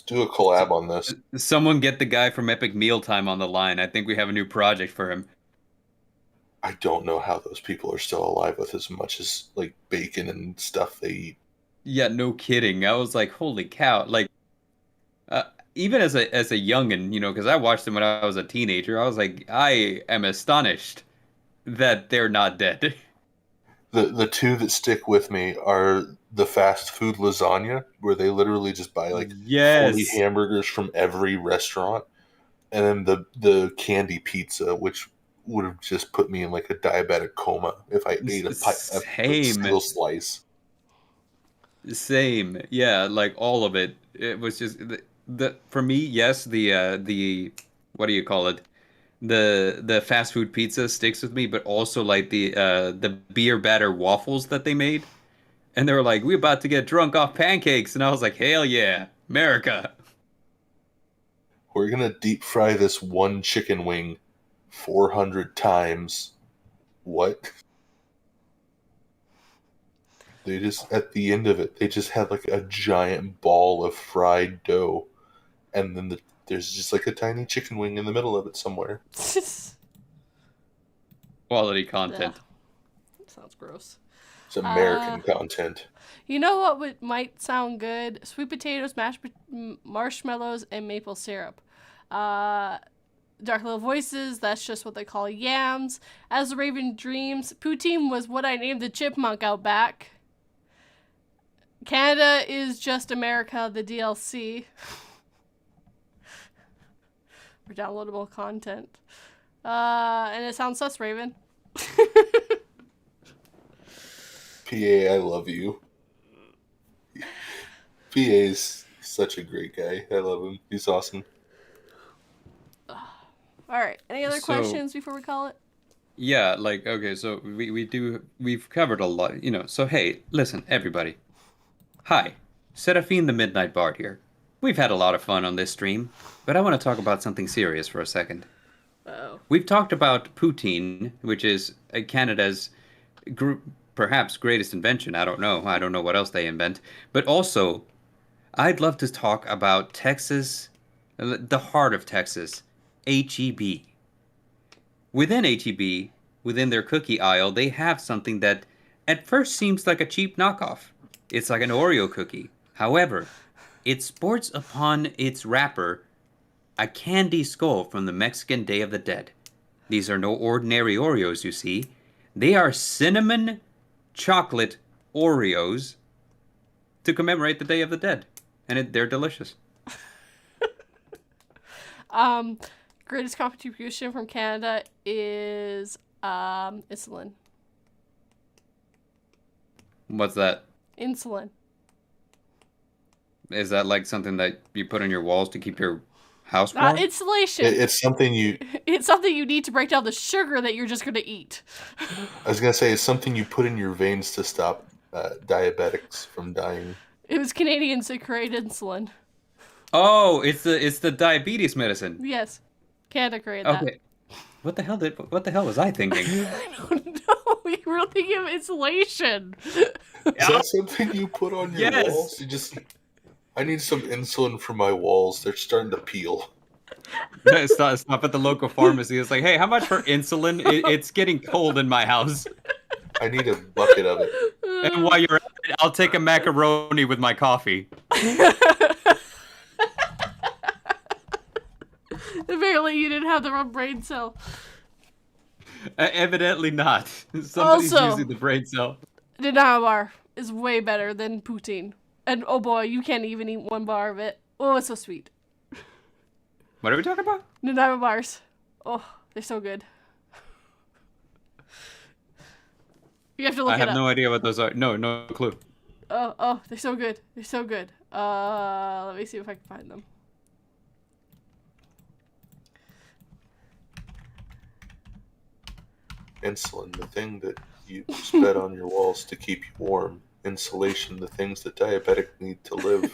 do a collab on this. Someone get the guy from Epic Mealtime on the line. I think we have a new project for him. I don't know how those people are still alive with as much as, like, bacon and stuff they eat. Yeah, no kidding. I was like, holy cow! Like, even as a youngin, because I watched them when I was a teenager, I was like, I am astonished that they're not dead. The two that stick with me are the fast food lasagna, where they literally just buy like 40 Yes. hamburgers from every restaurant, and then the candy pizza, which would have just put me in like a diabetic coma if I ate a single slice. Same. Yeah, like all of it. It was just the for me, yes, the what do you call it? The fast food pizza sticks with me, but also like the beer batter waffles that they made. And they were like, "We're about to get drunk off pancakes." And I was like, "Hell yeah, America." We're gonna deep fry this one chicken wing 400 times. What? They just, at the end of it, they just had like a giant ball of fried dough, and then there's just like a tiny chicken wing in the middle of it somewhere. Quality content. Sounds gross. It's American content. You know what might sound good? Sweet potatoes, marshmallows, and maple syrup. Dark Little Voices, that's just what they call yams. As the Raven Dreams, Poutine was what I named the chipmunk out back. Canada is just America, the DLC. For downloadable content. And it sounds sus, Raven. PA, I love you. PA is such a great guy. I love him. He's awesome. Alright, any other questions before we call it? Yeah, like, okay, so we've covered a lot, so hey, listen, everybody. Hi, Serafin the Midnight Bard here. We've had a lot of fun on this stream, but I want to talk about something serious for a second. Uh-oh. We've talked about Poutine, which is Canada's perhaps greatest invention. I don't know what else they invent. But also, I'd love to talk about Texas, the heart of Texas, HEB. Within HEB, within their cookie aisle, they have something that at first seems like a cheap knockoff. It's like an Oreo cookie. However, it sports upon its wrapper a candy skull from the Mexican Day of the Dead. These are no ordinary Oreos, you see. They are cinnamon chocolate Oreos to commemorate the Day of the Dead. And they're delicious. Greatest contribution from Canada is insulin. What's that? Insulin. Is that like something that you put on your walls to keep your house warm? Insulation. It's something you... It's something you need to break down the sugar that you're just going to eat. I was going to say, it's something you put in your veins to stop diabetics from dying. It was Canadians that created insulin. Oh, it's the diabetes medicine. Yes. Canada created that. Okay. What the hell was I thinking? I don't know. You were thinking of insulation. Is that something you put on your walls? I need some insulin for my walls. They're starting to peel. Stop at the local pharmacy. It's like, hey, how much for insulin? It's getting cold in my house. I need a bucket of it. And while you're at it, I'll take a macaroni with my coffee. Apparently you didn't have the wrong brain cell. Evidently not. Somebody's using the brain cell. The Nana bar is way better than poutine. And oh boy, you can't even eat one bar of it. Oh, it's so sweet. What are we talking about? Nana bars. Oh, they're so good. You have to look I it have up. no idea what those are. No clue. Oh, they're so good. They're so good. Let me see if I can find them. Insulin, the thing that you spread on your walls to keep you warm. Insulation, the things that diabetic need to live.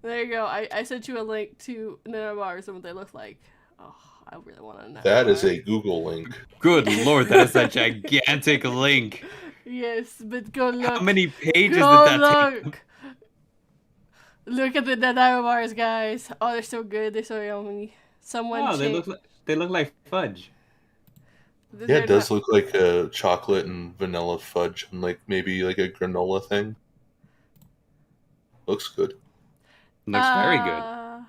There you go. I sent you a link to nano bars and what they look like. Oh, I really want to know. That is a Google link. Good lord, that is a gigantic link. Yes, but go look. How many pages Go did that take? look. Look at the nano bars, guys. Oh, they're so good. They're so yummy. Someone Oh, they look like fudge. Yeah, it does look like a chocolate and vanilla fudge and like maybe like a granola thing. Looks good. Looks very good.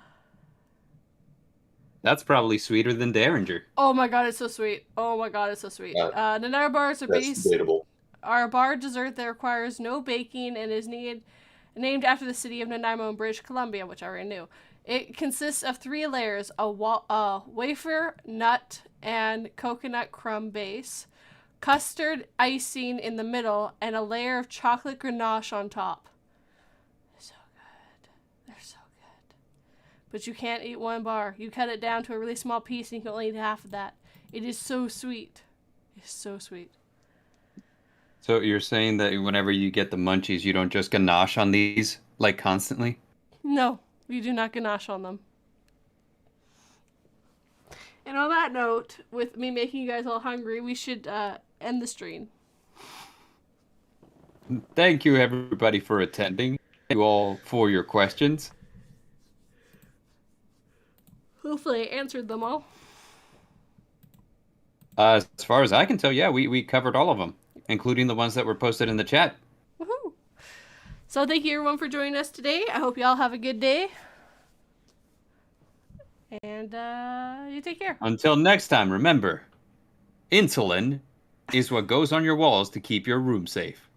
That's probably sweeter than Dareinger. Oh my god, it's so sweet. Oh my god, it's so sweet. The nano bars are That's debatable. are a bar dessert that requires no baking and is named after the city of Nanaimo in British Columbia, which I already knew. It consists of 3 layers, a wafer, nut, and coconut crumb base, custard icing in the middle, and a layer of chocolate ganache on top. They're so good. They're so good. But you can't eat one bar. You cut it down to a really small piece and you can only eat half of that. It is so sweet. It's so sweet. So you're saying that whenever you get the munchies, you don't just ganache on these, like, constantly? No, you do not ganache on them. And on that note, with me making you guys all hungry, we should end the stream. Thank you, everybody, for attending. Thank you all for your questions. Hopefully I answered them all. As far as I can tell, yeah, we covered all of them, including the ones that were posted in the chat. Woohoo! So thank you everyone for joining us today. I hope you all have a good day. And you take care. Until next time, remember, insulin is what goes on your walls to keep your room safe.